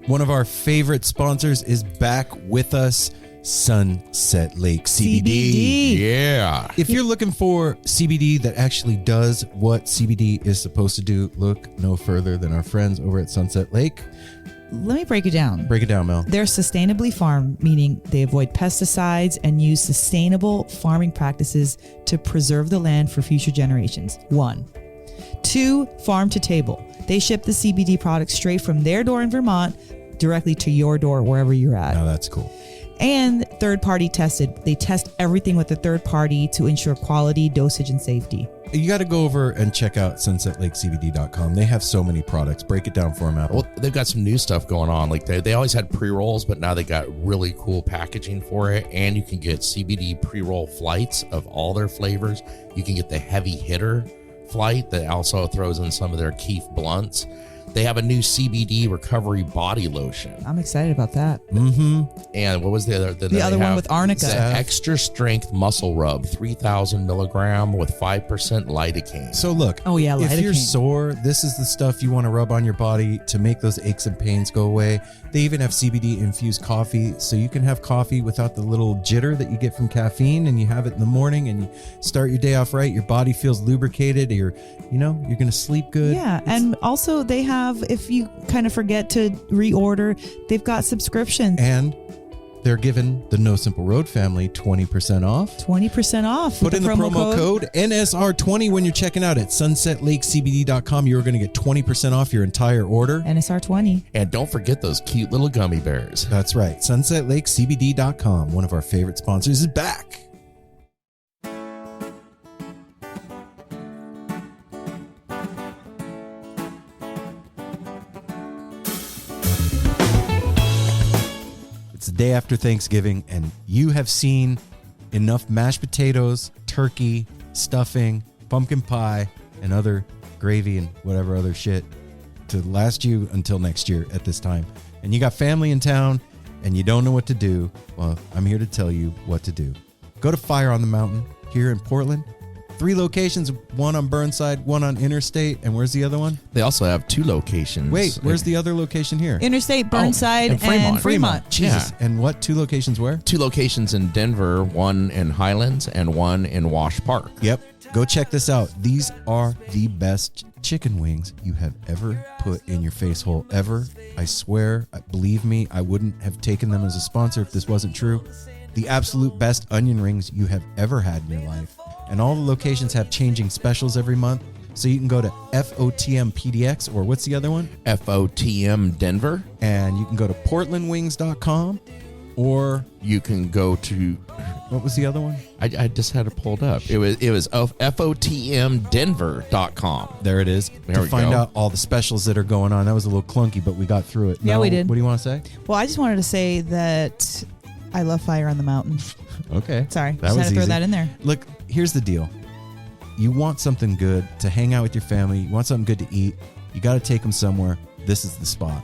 One of our favorite sponsors is back with us, Sunset Lake CBD. Yeah. If you're looking for CBD that actually does what CBD is supposed to do, look no further than our friends over at Sunset Lake. Let me break it down. Break it down, Mel. They're sustainably farmed, meaning they avoid pesticides and use sustainable farming practices to preserve the land for future generations. 1. 2, farm to table. They ship the CBD products straight from their door in Vermont directly to your door wherever you're at. Now that's cool. And third party tested. They test everything with a third party to ensure quality, dosage, and safety. You got to go over and check out sunsetlakecbd.com. They have so many products. Break it down for them, Apple. Well, they've got some new stuff going on. Like they always had pre-rolls, but now they got really cool packaging for it. And you can get CBD pre-roll flights of all their flavors. You can get the heavy hitter flight that also throws in some of their Keef blunts. They have a new CBD recovery body lotion. I'm excited about that. Mm-hmm. And what was the other? The other one with arnica. The extra strength muscle rub, 3,000 milligram with 5% lidocaine. So look, Oh, yeah, if you're lidocaine. sore, this is the stuff you want to rub on your body to make those aches and pains go away. They even have CBD infused coffee, so you can have coffee without the little jitter that you get from caffeine, and you have it in the morning and you start your day off right. Your body feels lubricated. You're going to sleep good. Yeah, and also they have, if you kind of forget to reorder, they've got subscriptions. And they're giving the No Simple Road family 20% off. 20% off. Put with in the promo code NSR20 when you're checking out at sunsetlakecbd.com. You're going to get 20% off your entire order. NSR20. And don't forget those cute little gummy bears. That's right. sunsetlakecbd.com, one of our favorite sponsors, is back. It's the day after Thanksgiving, and you have seen enough mashed potatoes, turkey, stuffing, pumpkin pie, and other gravy and whatever other shit to last you until next year at this time. And you got family in town, and you don't know what to do. Well, I'm here to tell you what to do. Go to Fire on the Mountain here in Portland. 3 locations, one on Burnside, one on Interstate, and where's the other one? They also have 2 locations. Wait, where's the other location here? Interstate, Burnside, and Fremont. Fremont. Jesus. Yeah. And what 2 locations where? 2 locations in Denver, one in Highlands and one in Wash Park. Yep. Go check this out. These are the best chicken wings you have ever put in your face hole ever. I swear, believe me, I wouldn't have taken them as a sponsor if this wasn't true. The absolute best onion rings you have ever had in your life. And all the locations have changing specials every month. So you can go to FOTM PDX, or what's the other one? FOTM Denver. And you can go to portlandwings.com, or You can go to, what was the other one? I just had it pulled up. It was FOTMdenver.com. There it is. There to we find go. out all the specials that are going on. That was a little clunky, but we got through it. Yeah, Mel, we did. What do you want to say? Well, I just wanted to say that I love Fire on the Mountain. Okay. Sorry, That just had was to throw easy. that in there. Look, here's the deal. You want something good to hang out with your family. You want something good to eat. You got to take them somewhere. This is the spot.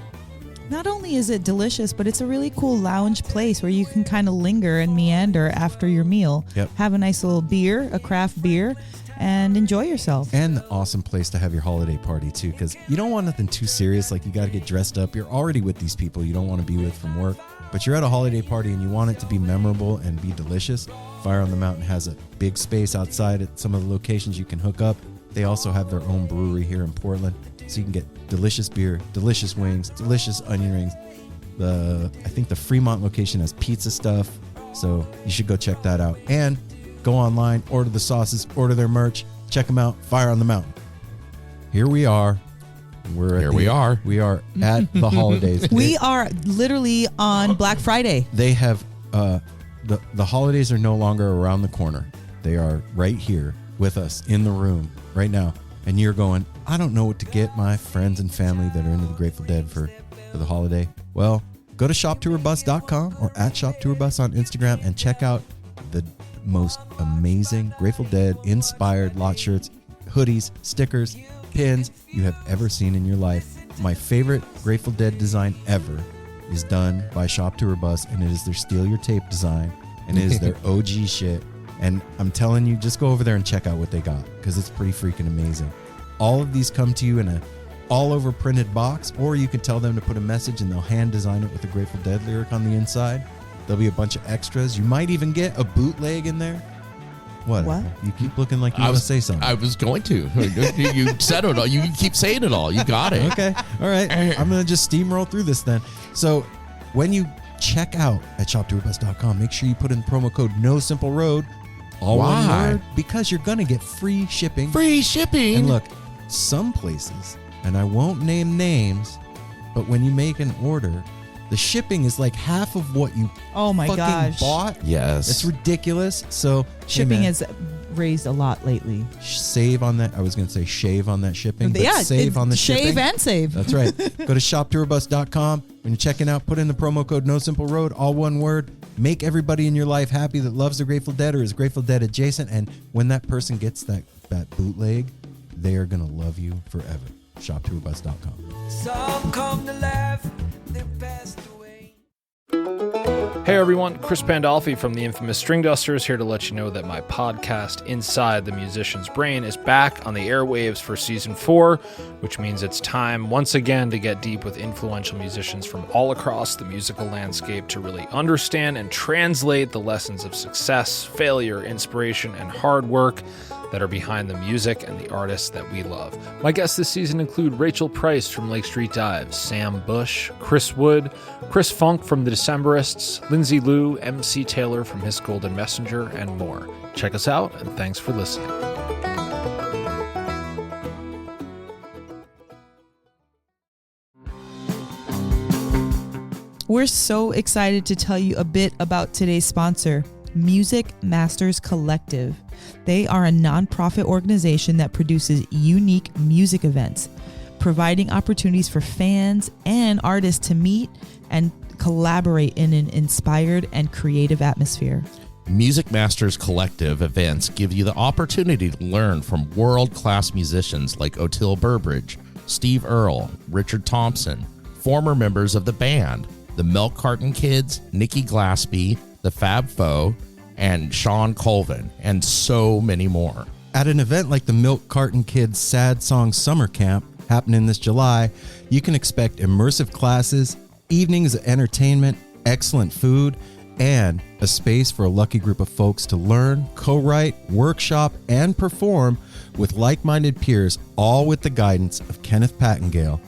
Not only is it delicious, but it's a really cool lounge place where you can kind of linger and meander after your meal. Yep. Have a nice little beer, a craft beer, and enjoy yourself. And the awesome place to have your holiday party, too, because you don't want nothing too serious. Like, you got to get dressed up. You're already with these people you don't want to be with from work. But you're at a holiday party and you want it to be memorable and be delicious. Fire on the Mountain has a big space outside at some of the locations you can hook up. They also have their own brewery here in Portland. So you can get delicious beer, delicious wings, delicious onion rings. I think the Fremont location has pizza stuff. So you should go check that out. And go online, order the sauces, order their merch. Check them out. Fire on the Mountain. Here we are. We are at the holidays. We are literally on Black Friday. They have the holidays are no longer around the corner. They are right here with us in the room right now. And you're going, I don't know what to get my friends and family that are into the Grateful Dead for the holiday. Well, go to shoptourbus.com or at shoptourbus on Instagram and check out the most amazing Grateful Dead inspired lot shirts, hoodies, stickers, pins you have ever seen in your life. My favorite Grateful Dead design ever is done by Shop Tour Bus, and it is their Steal Your Tape design, and it is their OG shit. And I'm telling you, just go over there and check out what they got, because it's pretty freaking amazing. All of these come to you in an all over printed box, or you can tell them to put a message and they'll hand design it with a Grateful Dead lyric on the inside. There'll be a bunch of extras. You might even get a bootleg in there. What? You keep looking like you want to say something. I was going to. You said it all. You keep saying it all. You got it. Okay. All right. I'm going to just steamroll through this then. So when you check out at shoptourbus.com, make sure you put in promo code NOSIMPLEROAD. All one word, because you're going to get free shipping. Free shipping. And look, some places, and I won't name names, but when you make an order, the shipping is like half of what you bought. Yes. It's ridiculous. So Shipping has raised a lot lately. Save on that. I was going to say shave on that shipping. But save on the shipping. Shave and save. That's right. Go to shoptourbus.com. When you're checking out, put in the promo code NOSIMPLEROAD, all one word. Make everybody in your life happy that loves the Grateful Dead or is Grateful Dead adjacent. And when that person gets that bootleg, they are going to love you forever. Shoptourbus.com. Some come to laugh, they passed away. Hey everyone, Chris Pandolfi from the infamous String Dusters here to let you know that my podcast, Inside the Musician's Brain, is back on the airwaves for season 4, which means it's time once again to get deep with influential musicians from all across the musical landscape to really understand and translate the lessons of success, failure, inspiration, and hard work that are behind the music and the artists that we love. My guests this season include Rachel Price from Lake Street Dives, Sam Bush, Chris Wood, Chris Funk from The Decemberists, Lindsay Liu, MC Taylor from His Golden Messenger, and more. Check us out, and thanks for listening. We're so excited to tell you a bit about today's sponsor, Music Masters Collective. They are a nonprofit organization that produces unique music events, providing opportunities for fans and artists to meet and collaborate in an inspired and creative atmosphere. Music Masters Collective events give you the opportunity to learn from world-class musicians like Otil Burbridge, Steve Earle, Richard Thompson, former members of the band, the Milk Carton Kids, Nikki Glaspie, the Fab Four, and Sean Colvin, and so many more. At an event like the Milk Carton Kids Sad Song Summer Camp happening this July, you can expect immersive classes, evenings of entertainment, excellent food, and a space for a lucky group of folks to learn, co-write, workshop, and perform with like-minded peers, all with the guidance of Kenneth Pattengale,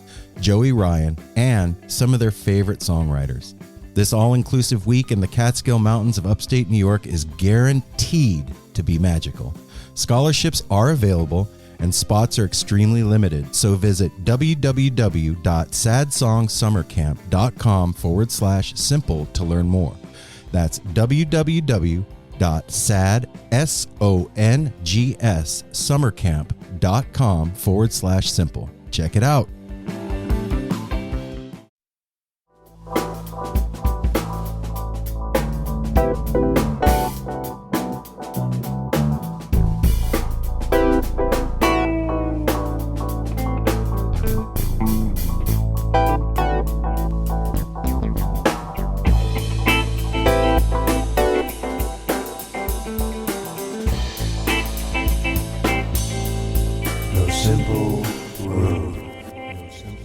Joey Ryan, and some of their favorite songwriters. This all-inclusive week in the Catskill Mountains of upstate New York is guaranteed to be magical. Scholarships are available and spots are extremely limited, so visit www.sadsongsummercamp.com/simple to learn more. That's www.sadsongsummercamp.com/simple. Check it out.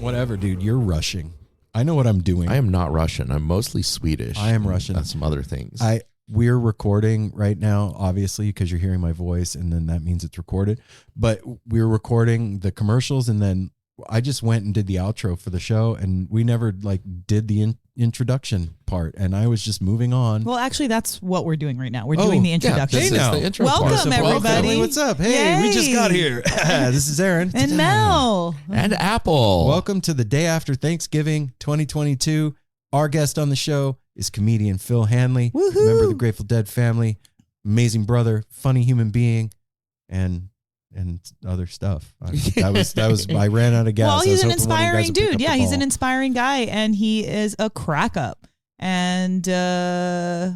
Whatever, dude, you're rushing. I know what I'm doing. I am not Russian. I'm mostly Swedish. I am Russian. That's some other things. We're recording right now, obviously, because you're hearing my voice, and then that means it's recorded. But we're recording the commercials, and then I just went and did the outro for the show, and we never did the introduction part, and I was just moving on. Well, actually, that's what we're doing right now. We're doing the introduction. This is the intro Welcome, part. everybody. What's up? Hey, we just got here. This is Aaron. And Mel. And Apple. Welcome to the day after Thanksgiving 2022. Our guest on the show is comedian Phil Hanley, Woohoo. member of the Grateful Dead family, amazing brother, funny human being, and other stuff. That was. I ran out of gas. Well, he's I an was hoping one of you guys inspiring would pick dude. up Yeah, the he's ball. an inspiring guy, and he is a crack up. And yeah.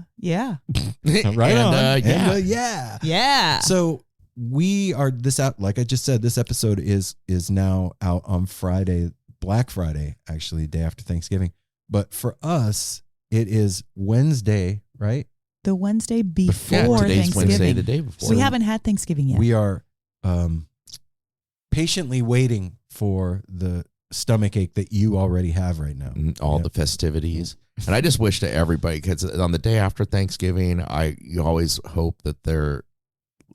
Right on. Yeah. Yeah. So we are like I just said, this episode is now out on Friday, Black Friday, actually, day after Thanksgiving. But for us, it is Wednesday, right? The Wednesday before Yeah, today's Thanksgiving. Wednesday, the day before. We haven't had Thanksgiving yet. We are patiently waiting for the stomach ache that you already have right now. All the festivities. And I just wish to everybody, because on the day after Thanksgiving, you always hope that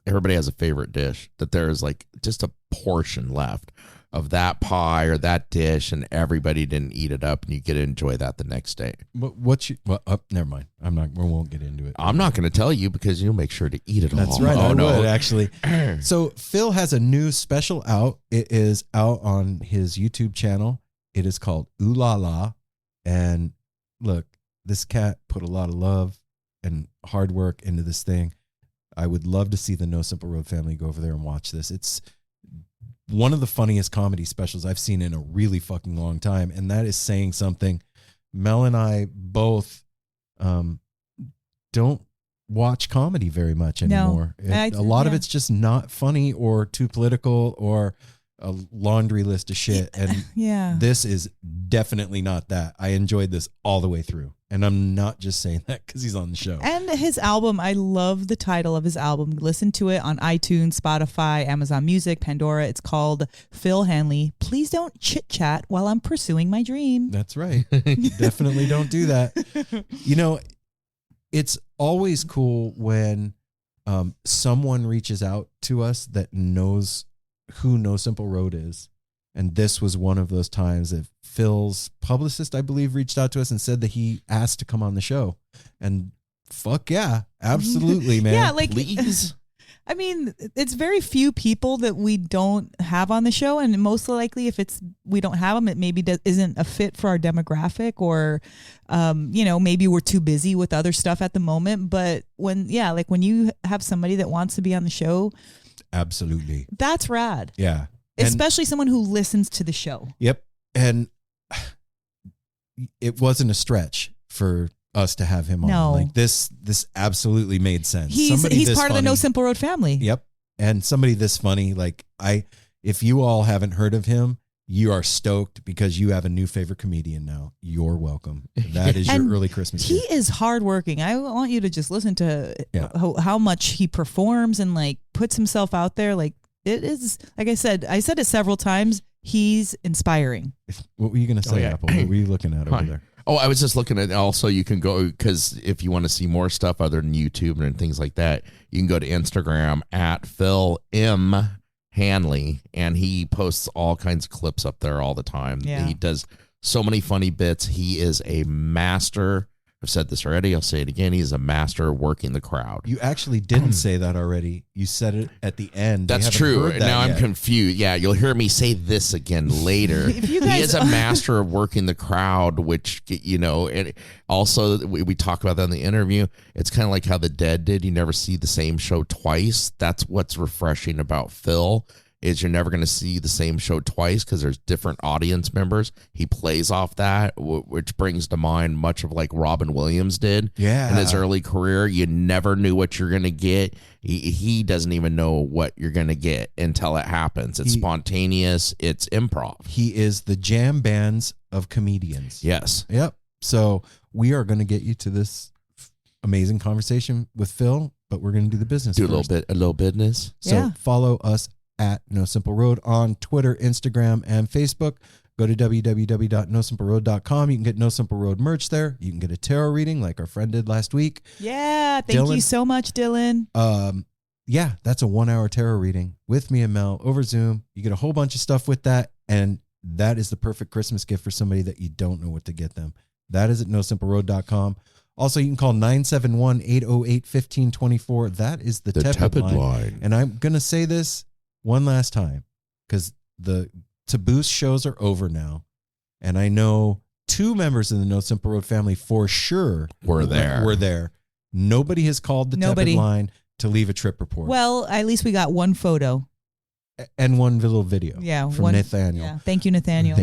everybody has a favorite dish, that there's like just a portion left of that pie or that dish, and everybody didn't eat it up, and you get to enjoy that the next day. But never mind. We won't get into it. I'm not going to tell you, because you'll make sure to eat it all. That's right. I would, actually. So Phil has a new special out. It is out on his YouTube channel. It is called Ooh La La. And look, this cat put a lot of love and hard work into this thing. I would love to see the No Simple Road family go over there and watch this. It's one of the funniest comedy specials I've seen in a really fucking long time. And that is saying something. Mel and I both don't watch comedy very much anymore. A lot of it's just not funny or too political or a laundry list of shit. And this is definitely not that. I enjoyed this all the way through. And I'm not just saying that because he's on the show. And his album, I love the title of his album. Listen to it on iTunes, Spotify, Amazon Music, Pandora. It's called Phil Hanley. Please don't chit chat while I'm pursuing my dream. That's right. Definitely don't do that. You know, it's always cool when someone reaches out to us that knows who No Simple Road is. And this was one of those times that Phil's publicist, I believe, reached out to us and said that he asked to come on the show. And fuck yeah, absolutely, man. Yeah, like, Please. I mean, it's very few people that we don't have on the show. And most likely, if we don't have them, it maybe isn't a fit for our demographic, or, maybe we're too busy with other stuff at the moment. But when you have somebody that wants to be on the show, absolutely, that's rad. Yeah. Especially someone who listens to the show. Yep. And it wasn't a stretch for us to have him on. Like this absolutely made sense. He's part of the No Simple Road family. Yep. And somebody this funny, like if you all haven't heard of him, you are stoked because you have a new favorite comedian now. You're welcome. That is your early Christmas He gift. is hardworking. I want you to just listen to how much he performs and like puts himself out there. Like, it is, like I said it several times. He's inspiring. What were you going to say, Apple? What were you looking at over there? Oh, I was just looking at, also you can go, because if you want to see more stuff other than YouTube and things like that, you can go to Instagram at Phil M. Hanley, and he posts all kinds of clips up there all the time. Yeah. He does so many funny bits. He is a master. I've said this already. I'll say it again. He's a master of working the crowd. You actually didn't say that already. You said it at the end. That's true. Now I'm confused. Yeah, you'll hear me say this again later. He is a master of working the crowd, which, and also we talk about that in the interview. It's kind of like how the Dead did. You never see the same show twice. That's what's refreshing about Phil. Is you're never going to see the same show twice because there's different audience members. He plays off that, which brings to mind much of like Robin Williams did in his early career. You never knew what you're going to get. He doesn't even know what you're going to get until it happens. It's spontaneous. It's improv. He is the jam bands of comedians. Yes. Yep. So we are going to get you to this amazing conversation with Phil, but we're going to do the business first. A little business. So follow us at No Simple Road on Twitter, Instagram, and Facebook. Go to www.nosimpleroad.com. You can get No Simple Road merch there. You can get a tarot reading like our friend did last week. Yeah, thank you so much, Dylan. Yeah, that's a 1-hour tarot reading with me and Mel over Zoom. You get a whole bunch of stuff with that, and that is the perfect Christmas gift for somebody that you don't know what to get them. That is at nosimpleroad.com. Also, you can call 971-808-1524. That is the tepid line. And I'm going to say this one last time, because the Taboo shows are over now, and I know 2 members of the No Simple Road family for sure were there. Nobody has called the tepid line to leave a trip report. Well, at least we got one photo and one little video. From Nathaniel. Yeah. Thank you, Nathaniel.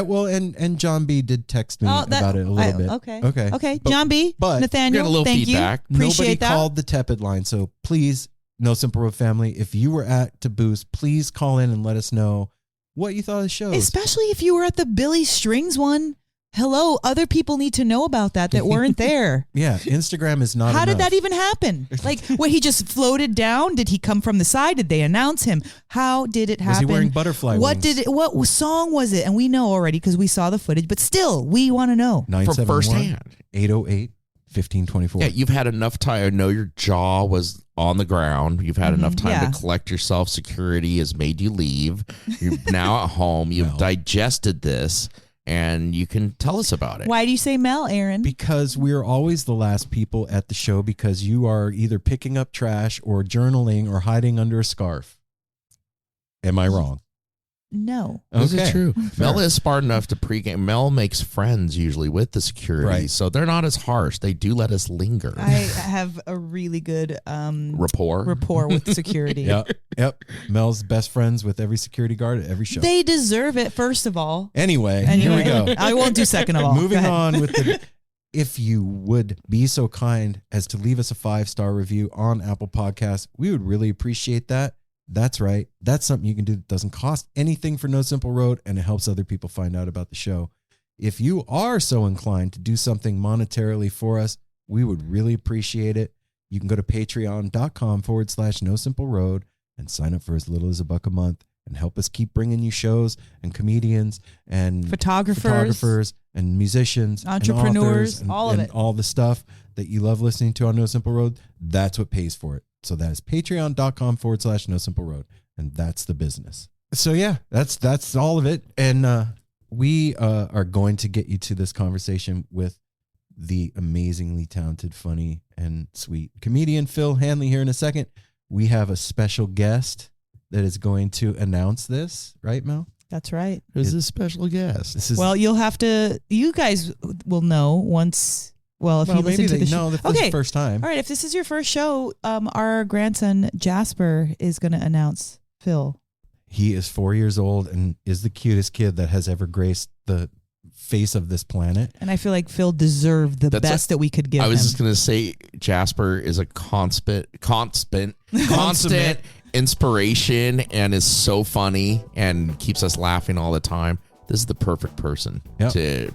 Well, and John B did text me about it a little bit. Okay. John B. But Nathaniel, a little thank feedback. you. Appreciate Nobody called the tepid line, so please. No Simple Road family, if you were at Taboo's, please call in and let us know what you thought of the show. Especially if you were at the Billy Strings one. Hello, other people need to know about that weren't there. Yeah, Instagram is not How did enough. that even happen? Like, what, he just floated down? Did he come from the side? Did they announce him? How did it happen? Was he wearing butterfly wings? What song was it? And we know already because we saw the footage, but still, we want to know. 971 firsthand. 808 1524. Yeah, you've had enough time. I know your jaw was on the ground. You've had enough time to collect yourself. Security has made you leave. You're now at home. You've digested this, and you can tell us about it. Why do you say Mel, Aaron? Because we're always the last people at the show because you are either picking up trash or journaling or hiding under a scarf. Am I wrong? No. This is true. Fair. Mel is smart enough to pregame. Mel makes friends usually with the security, so they're not as harsh. They do let us linger. I have a really good rapport with security. Yep. Mel's best friends with every security guard at every show. They deserve it, first of all. Anyway, here we go. I won't do second of all. Moving on with the... If you would be so kind as to leave us a 5-star review on Apple Podcasts, we would really appreciate that. That's right. That's something you can do that doesn't cost anything for No Simple Road, and it helps other people find out about the show. If you are so inclined to do something monetarily for us, we would really appreciate it. You can go to patreon.com/No Simple Road and sign up for as little as $1 a month and help us keep bringing you shows and comedians and photographers and musicians, entrepreneurs, and authors, all of it. All the stuff that you love listening to on No Simple Road. That's what pays for it. So that is patreon.com/No Simple Road. And that's the business. So yeah, that's all of it. And we are going to get you to this conversation with the amazingly talented, funny, and sweet comedian Phil Hanley here in a second. We have a special guest that is going to announce this, right, Mel? That's right. Who's this special guest? Well, you guys will know once. Well, if you listen to the show. No, this is first time. All right, if this is your first show, our grandson Jasper is going to announce Phil. He is 4 years old and is the cutest kid that has ever graced the face of this planet. And I feel like Phil deserved the best that we could give him. I was just going to say Jasper is a constant inspiration and is so funny and keeps us laughing all the time. This is the perfect person to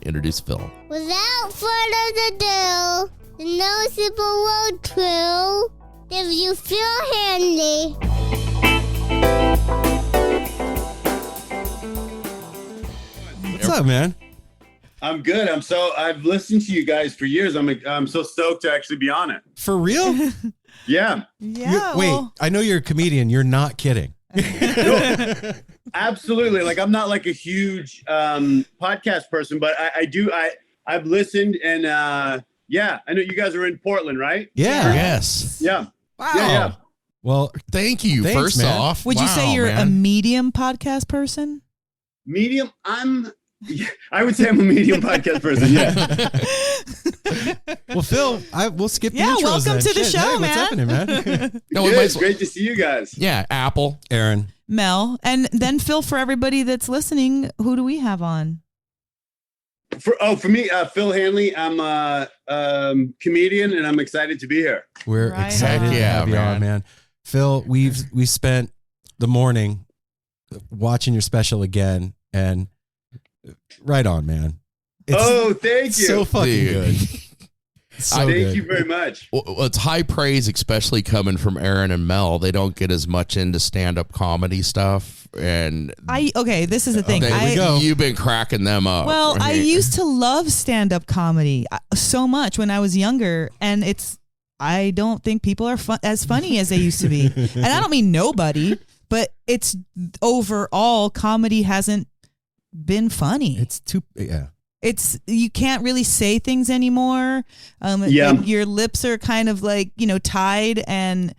introduce Phil. Without further ado, the No Simple Road crew gives you Phil Hanley. What's up, man? I'm good. I've listened to you guys for years. I'm so stoked to actually be on it. For real? Yeah. Yeah. Wait, I know you're a comedian. You're not kidding. No, absolutely. Like, I'm not like a huge podcast person, but I've listened and yeah, I know you guys are in Portland, right? Yeah. Yes. Yeah. Wow. Yeah. Well, thank you. Thanks, First man. off, Would you say you're a medium podcast person? Medium. I would say I'm a medium podcast person. Yeah. Well, Phil, we'll skip the Yeah, intros welcome then. to the Shit, show, hey, man. What's happening, man? No, It's great to see you guys. Yeah, Apple. Aaron. Mel. And then Phil, for everybody that's listening, who do we have on? For me, Phil Hanley. I'm a comedian, and I'm excited to be here. We're Right excited on. to Yeah, have you on, man. man. Phil, we spent the morning watching your special again, and right on, man. It's Thank you. so fucking Dude. good. So Thank good. you very much. Well, it's high praise, especially coming from Aaron and Mel. They don't get as much into stand-up comedy stuff, and This is the thing. There we go. you've been cracking them up. Well, I used to love stand-up comedy so much when I was younger, and I don't think people are as funny as they used to be. And I don't mean nobody, but it's overall comedy hasn't been funny. It's too, yeah. You can't really say things anymore. Yeah. Your lips are kind of like, tied, and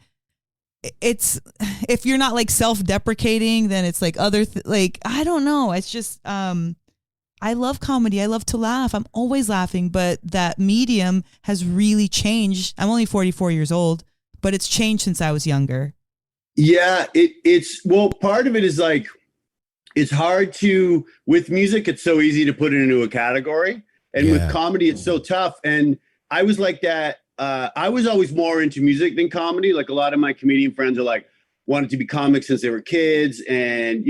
it's, if you're not like self-deprecating, then it's like I don't know. It's just, I love comedy. I love to laugh. I'm always laughing, but that medium has really changed. I'm only 44 years old, but it's changed since I was younger. Yeah, part of it is like, it's hard with music, it's so easy to put it into a category. And with comedy, it's so tough. And I was like that. I was always more into music than comedy. Like, a lot of my comedian friends are like, wanted to be comics since they were kids and,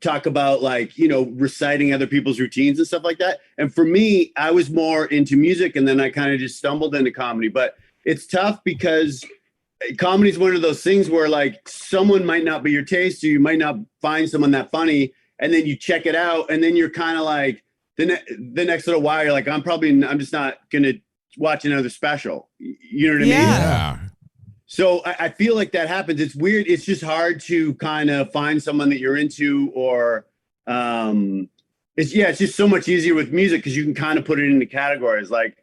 talk about like, you know, reciting other people's routines and stuff like that. And for me, I was more into music, and then I kind of just stumbled into comedy. But it's tough because comedy is one of those things where like someone might not be your taste, or you might not find someone that funny, and then you check it out, and then you're kind of like the next little while, you're like, I'm just not gonna watch another special. You know what I mean? Yeah. So I feel like that happens. It's weird. It's just hard to kind of find someone that you're into, or it's just so much easier with music because you can kind of put it into categories. Like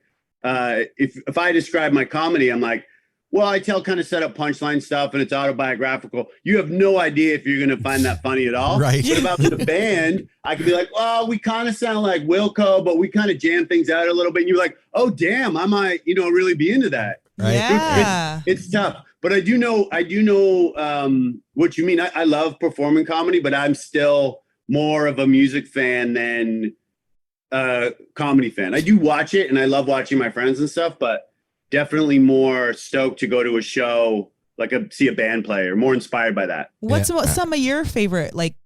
if I describe my comedy, I'm like, well, I tell kind of set up punchline stuff, and it's autobiographical. You have no idea if you're going to find that funny at all. Right. But about the band, I could be like, well, we kind of sound like Wilco, but we kind of jam things out a little bit. And you're like, oh, damn, I might, really be into that. Right. Yeah. It's tough, but I do know what you mean. I love performing comedy, but I'm still more of a music fan than a comedy fan. I do watch it, and I love watching my friends and stuff, but definitely more stoked to go to a show, like see a band play, or more inspired by that. What's some of your favorite like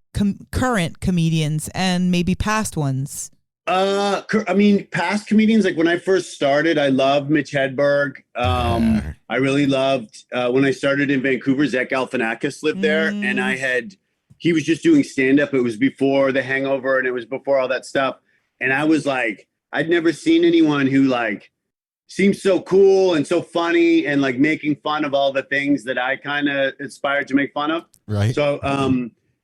current comedians and maybe past ones? Past comedians, like when I first started, I loved Mitch Hedberg. I really loved when I started in Vancouver, Zach Galifianakis lived there, and he was just doing stand-up. It was before The Hangover, and it was before all that stuff. And I was like, I'd never seen anyone who like seemed so cool and so funny and like making fun of all the things that I kind of aspired to make fun of. Right. So,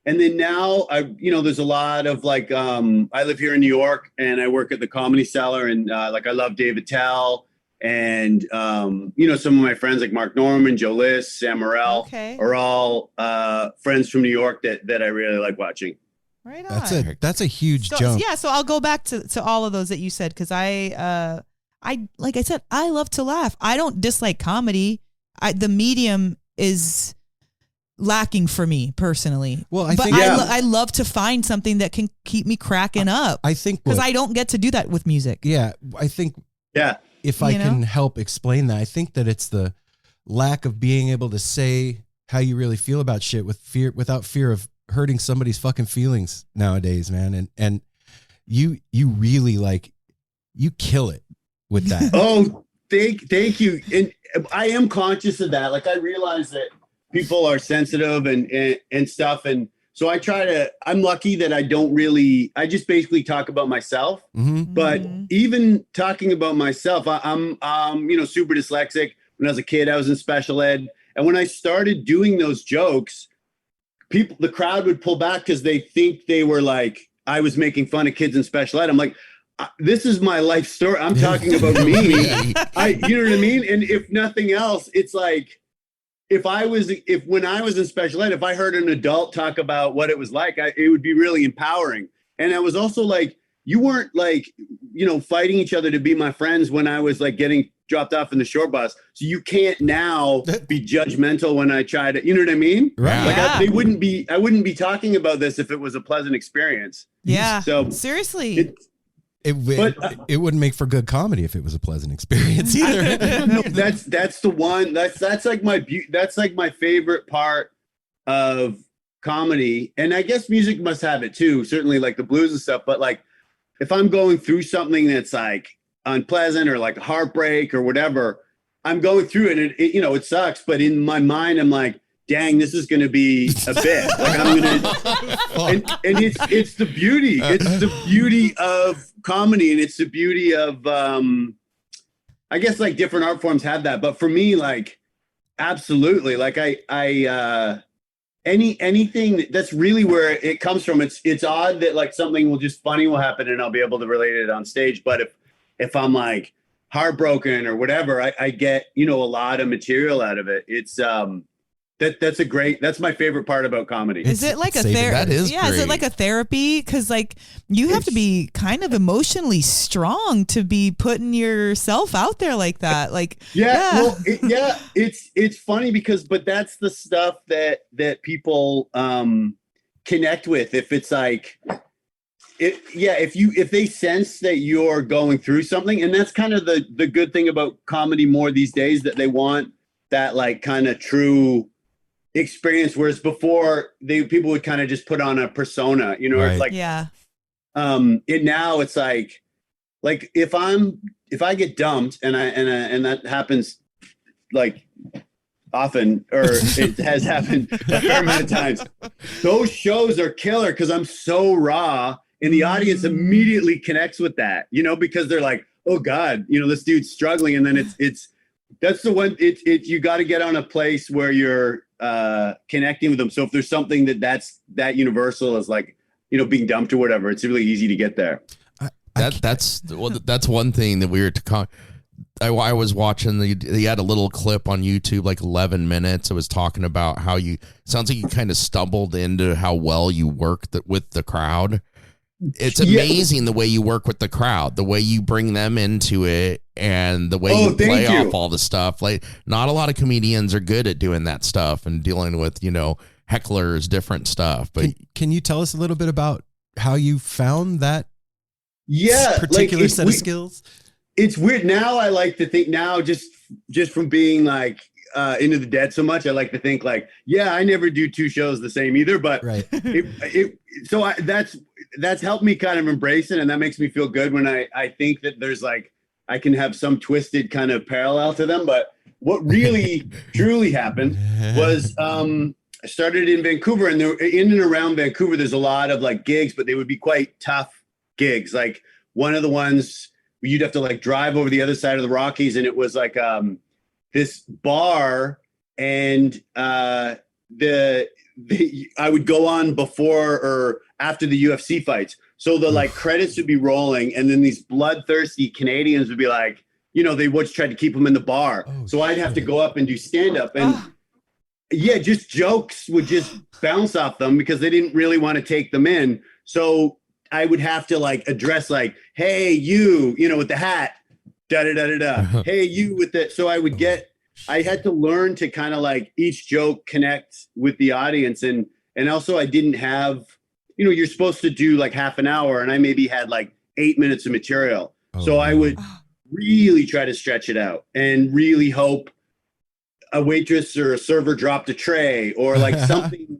and then now there's a lot of like, I live here in New York, and I work at the Comedy Cellar, and I love David Tell, and some of my friends like Mark Norman, Joe List, Sam Morrell are all friends from New York that I really like watching. Right on. That's a huge jump. Yeah, so I'll go back to all of those that you said, because I like I said, I love to laugh. I don't dislike comedy. The medium is lacking for me personally. Well, I love to find something that can keep me cracking up. I think because I don't get to do that with music. Yeah, I think. Yeah. If I can help explain that, I think that it's the lack of being able to say how you really feel about shit without fear of hurting somebody's fucking feelings nowadays, man. And you really you kill it with that. Oh, thank you. And I am conscious of that. Like, I realize that people are sensitive and stuff. And so I'm lucky that I just basically talk about myself. Mm-hmm. But even talking about myself, I'm super dyslexic. When I was a kid, I was in special ed. And when I started doing those jokes, the crowd would pull back because they think they were like, I was making fun of kids in special ed. I'm like, this is my life story. I'm talking about me. You know what I mean? And if nothing else, it's like, when I was in special ed, if I heard an adult talk about what it was like, it would be really empowering. And I was also like, you weren't like, fighting each other to be my friends when I was like getting dropped off in the short bus. So you can't now be judgmental when I try to, you know what I mean? Right. Like I wouldn't be talking about this if it was a pleasant experience. Yeah. So seriously. It wouldn't make for good comedy if it was a pleasant experience either. No, that's the one. That's like my favorite part of comedy, and I guess music must have it too. Certainly, like the blues and stuff. But like, if I'm going through something that's like unpleasant or like a heartbreak or whatever, I'm going through it, and it sucks. But in my mind, I'm like, dang, this is going to be a bit. Like I'm going to, and it's the beauty. It's the beauty of comedy, and it's the beauty of, I guess like different art forms have that. But for me, like, absolutely. Like anything that's really where it comes from. It's odd that like something funny will happen and I'll be able to relate it on stage. But if I'm like heartbroken or whatever, I get, a lot of material out of it. It's, that's my favorite part about comedy. Is it like a therapy? That is Is it like a therapy? Because like you have to be kind of emotionally strong to be putting yourself out there like that. Like it's funny but that's the stuff that people connect with. If it's like if they sense that you're going through something, and that's kind of the good thing about comedy more these days, that they want that like kind of true experience. Whereas before people would kind of just put on a persona, you know, Right. it's like, Yeah. it now it's like if I get dumped and that happens like often, or it has happened a fair amount of times, those shows are killer because I'm so raw and the audience immediately connects with that, you know, because they're like, oh God, you know, this dude's struggling. And then that's the one, you got to get on a place where you're connecting with them. So if there's something that's universal as like, you know, being dumped or whatever, it's really easy to get there. That's one thing that we were I was watching he had a little clip on YouTube, like 11 minutes. It was talking about how sounds like you kind of stumbled into how well you work with the crowd. It's amazing the way you work with the crowd, the way you bring them into it, and the way you play off all the stuff. Like, not a lot of comedians are good at doing that stuff and dealing with, you know, hecklers, different stuff. But can you tell us a little bit about how you found that particular like set of skills? It's weird. Now I like to think now just from being like into the Dead so much, I like to think like, yeah, I never do two shows the same either, but right. That's helped me kind of embrace it. And that makes me feel good when I think that there's like, I can have some twisted kind of parallel to them. But what really truly happened was I started in Vancouver, and in and around Vancouver, there's a lot of like gigs, but they would be quite tough gigs. Like one of the ones where you'd have to like drive over the other side of the Rockies, and it was like this bar, and I would go on before or after the UFC fights. So the like credits would be rolling, and then these bloodthirsty Canadians would be like, you know, they would try to keep them in the bar. So I'd have to go up and do stand up, and just jokes would just bounce off them because they didn't really want to take them in. So I would have to like address like, hey, you know, with the hat, da da da da da. Hey, you with the. So I had to learn to kind of like each joke connect with the audience, and also I didn't have, you know, you're supposed to do like half an hour, and I maybe had like 8 minutes of material. So I would really try to stretch it out and really hope a waitress or a server dropped a tray or like something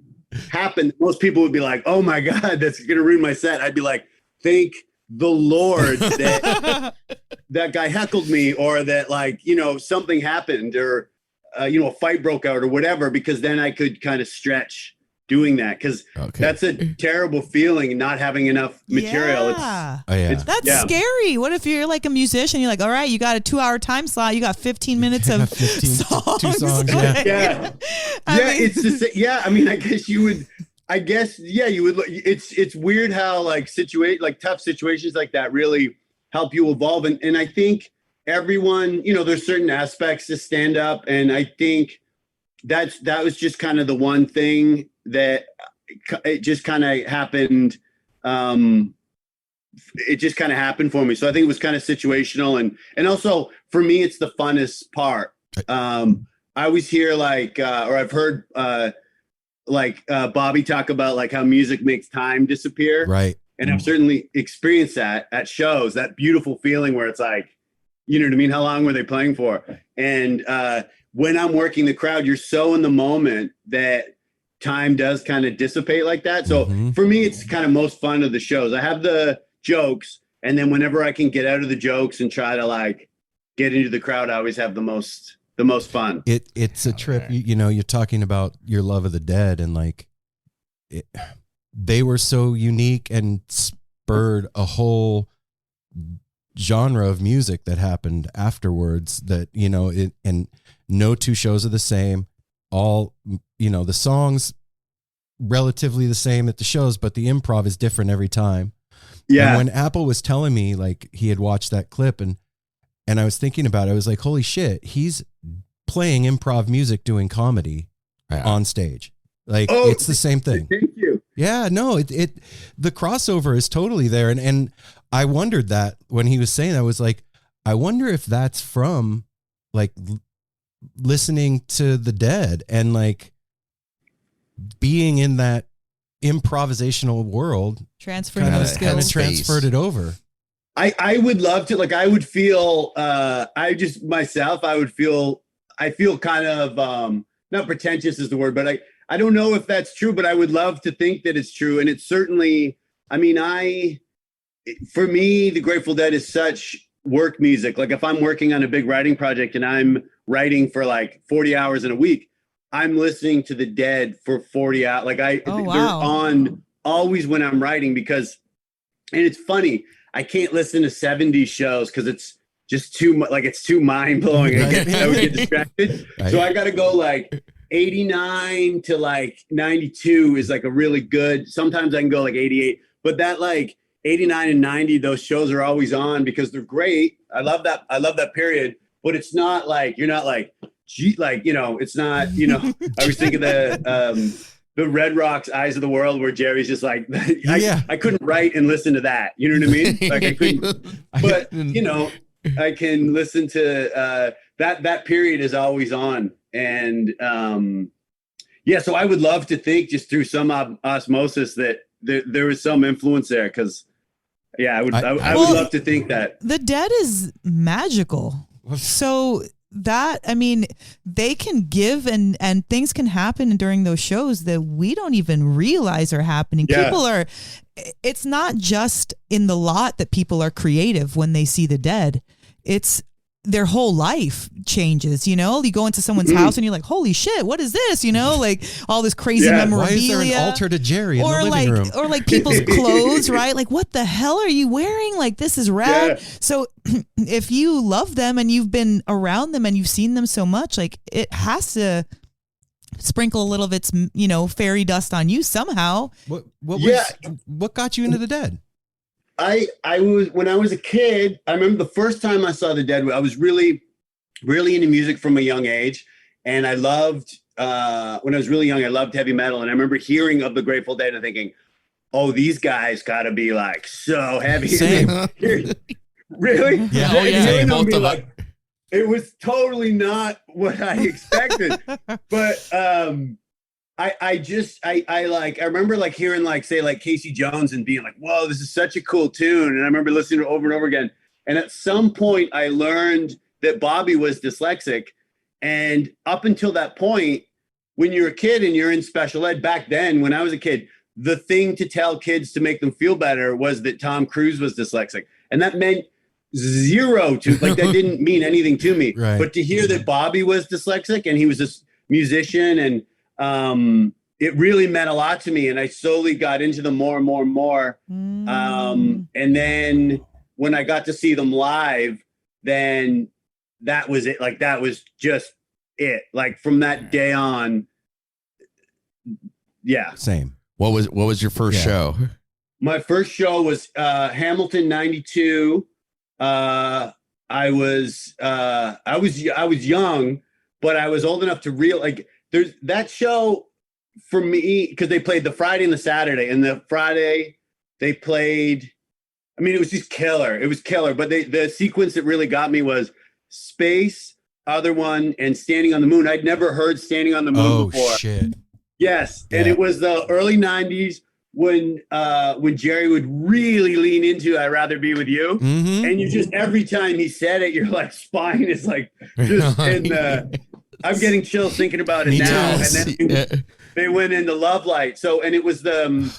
happened. Most people would be like, oh my God, that's going to ruin my set. I'd be like, thank the Lord that that guy heckled me, or that like, you know, something happened, or, you know, a fight broke out or whatever, because then I could kind of stretch doing that. Cause that's a terrible feeling, not having enough material. That's scary. What if you're like a musician? You're like, all right, you got a 2-hour time slot. You got 15 minutes of 2 songs. It's the same. Yeah. I mean, I guess you would, you would. It's weird how like tough situations like that really help you evolve. And I think everyone, you know, there's certain aspects to stand up. And I think that was just kind of the one thing that it just kind of happened. It just kind of happened for me. So I think it was kind of situational. And also for me, it's the funnest part. I always hear like, or I've heard Bobby talk about like how music makes time disappear. Right. And I've certainly experienced that at shows, that beautiful feeling where it's like, you know what I mean? How long were they playing for? And when I'm working the crowd, you're so in the moment that time does kind of dissipate like that. So for me, it's kind of most fun of the shows. I have the jokes, and then whenever I can get out of the jokes and try to like get into the crowd, I always have the most fun. It's a trip. You know, you're talking about your love of the Dead, and like they were so unique and spurred a whole genre of music that happened afterwards that, you know, and no two shows are the same. All, you know, the songs relatively the same at the shows, but the improv is different every time. Yeah. And when Apple was telling me like he had watched that clip, and I was thinking about it, I was like, holy shit, he's playing improv music doing comedy on stage. Like it's the same thing. Thank you. Yeah, no, the crossover is totally there. And I wondered that when he was saying that, I was like, I wonder if that's from like listening to the Dead and like being in that improvisational world, transferring those skills, kind of transferred it over. I would love to, like, I would feel, I feel kind of not pretentious is the word, but I don't know if that's true, but I would love to think that it's true. And it's certainly, I mean, for me, the Grateful Dead is such work music. Like if I'm working on a big writing project and I'm writing for like 40 hours in a week, I'm listening to the Dead for 40 hours. Like they're on always when I'm writing because, and it's funny, I can't listen to 70s shows because it's just too much, like it's too mind blowing. I would get distracted. Right. So I got to go like 89 to like 92 is like a really good, sometimes I can go like 88, but that like 89 and 90, those shows are always on because they're great. I love that period, but it's not like, you're not like, gee, like, you know, it's not, you know, I was thinking the Red Rocks Eyes of the World where Jerry's just like, I couldn't write and listen to that. You know what I mean? Like I couldn't, but you know, I can listen to that period is always on. And so I would love to think just through some osmosis that there was some influence there. Cause I would love to think that the Dead is magical. So that, I mean, they can give and things can happen during those shows that we don't even realize are happening. Yeah. It's not just in the lot that people are creative when they see the Dead. It's their whole life changes, you know? You go into someone's house and you're like, holy shit, what is this? You know, like all this crazy memorabilia. Why is there an altar to Jerry in the living room? Or like people's clothes, right? Like, what the hell are you wearing? Like, this is rad. Yeah. So if you love them and you've been around them and you've seen them so much, like it has to sprinkle a little of its, you know, fairy dust on you somehow. What got you into the Dead? I was, when I was a kid, I remember the first time I saw the Dead, I was really, really into music from a young age. And I loved, when I was really young, I loved heavy metal. And I remember hearing of the Grateful Dead and thinking, oh, these guys gotta be like so heavy. Same. Really? Yeah. Oh yeah. Same, both of like, it was totally not what I expected. But, I remember like hearing like, say like Casey Jones and being like, whoa, this is such a cool tune. And I remember listening to it over and over again. And at some point I learned that Bobby was dyslexic. And up until that point, when you're a kid and you're in special ed back then, when I was a kid, the thing to tell kids to make them feel better was that Tom Cruise was dyslexic. And that meant zero to, like, that didn't mean anything to me. Right. But to hear that Bobby was dyslexic and he was a musician and, it really meant a lot to me, and I slowly got into them more and more and more. And then when I got to see them live, then that was it. Like that was just it. Like from that day on. Yeah. Same. What was your first show? My first show was Hamilton '92. I was young, but I was old enough to there's that show for me because they played the Friday and the Saturday, and the Friday they played. I mean, it was just killer. It was killer. But the sequence that really got me was Space, Other One, and Standing on the Moon. I'd never heard Standing on the Moon before. Oh shit! Yes, and it was the early '90s when Jerry would really lean into "I'd Rather Be With You," and you just every time he said it, your like spine is like just in the. I'm getting chills thinking about it now. And then they went into Love Light. So, and it was the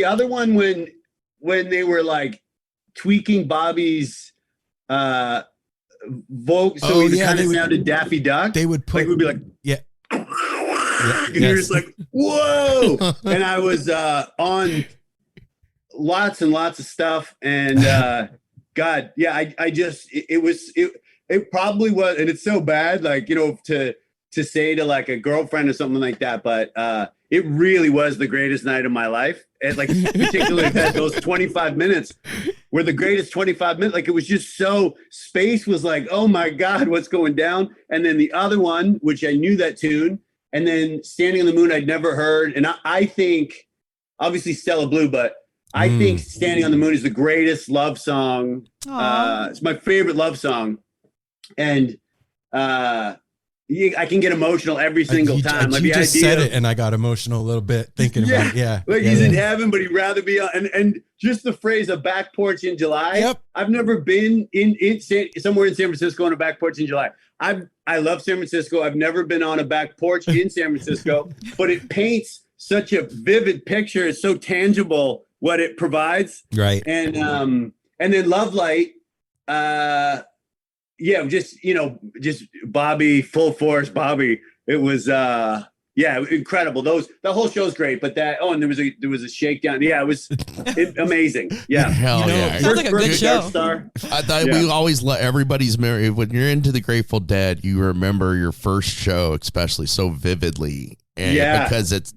other one when they were like tweaking Bobby's vote. So he kind of sounded Daffy Duck. They would would be like, and you're just like, whoa. And I was on lots and lots of stuff. And God, yeah, it probably was, and it's so bad, like, you know, to say to like a girlfriend or something like that, but it really was the greatest night of my life. And like, particularly those 25 minutes were the greatest 25 minutes. Like, it was just so, Space was like, oh my God, what's going down? And then the other one, which I knew that tune, and then Standing on the Moon, I'd never heard. And I think, obviously Stella Blue, but I think Standing on the Moon is the greatest love song. It's my favorite love song. And I can get emotional every single time. Like, you just said it, and I got emotional a little bit thinking about it. Yeah, like he's in heaven, but he'd rather be on. And just the phrase "a back porch in July." Yep. I've never been in somewhere in San Francisco on a back porch in July. I love San Francisco. I've never been on a back porch in San Francisco, but it paints such a vivid picture. It's so tangible what it provides. Right. And then Love Light, just Bobby, full force Bobby. It was incredible. The whole show's great, but and there was a shakedown. Yeah, it was amazing. Yeah. Hell yeah. Sounds like a good show. Star. I thought we always let everybody's memory. When you're into the Grateful Dead, you remember your first show, especially so vividly. And because it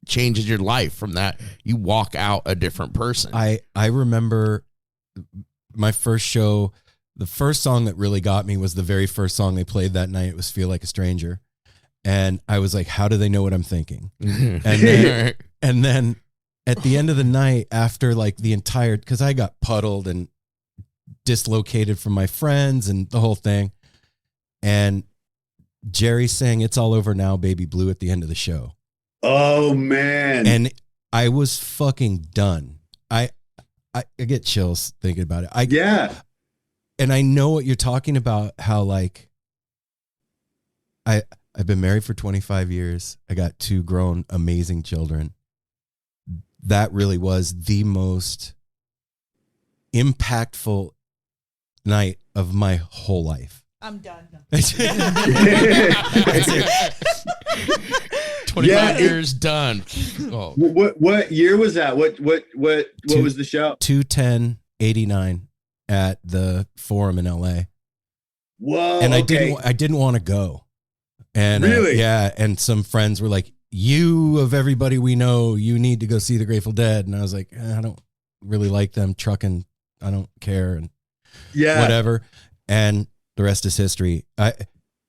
changes your life from that. You walk out a different person. I remember my first show. The first song that really got me was the very first song they played that night. It was Feel Like a Stranger. And I was like, how do they know what I'm thinking? And then at the end of the night, after like the entire, because I got puddled and dislocated from my friends and the whole thing. And Jerry sang It's All Over Now, Baby Blue at the end of the show. Oh, man. And I was fucking done. I get chills thinking about it. And I know what you're talking about, how like I've been married for 25 years. I got 2 grown, amazing children. That really was the most impactful night of my whole life. I'm done. 25 years done. Oh. What year was that? What was the show? 2/10/89 at the Forum in LA. Whoa! And I didn't want to go. And really, and some friends were like, "You of everybody we know, you need to go see the Grateful Dead." And I was like, I don't really like them trucking. I don't care, and whatever. And the rest is history.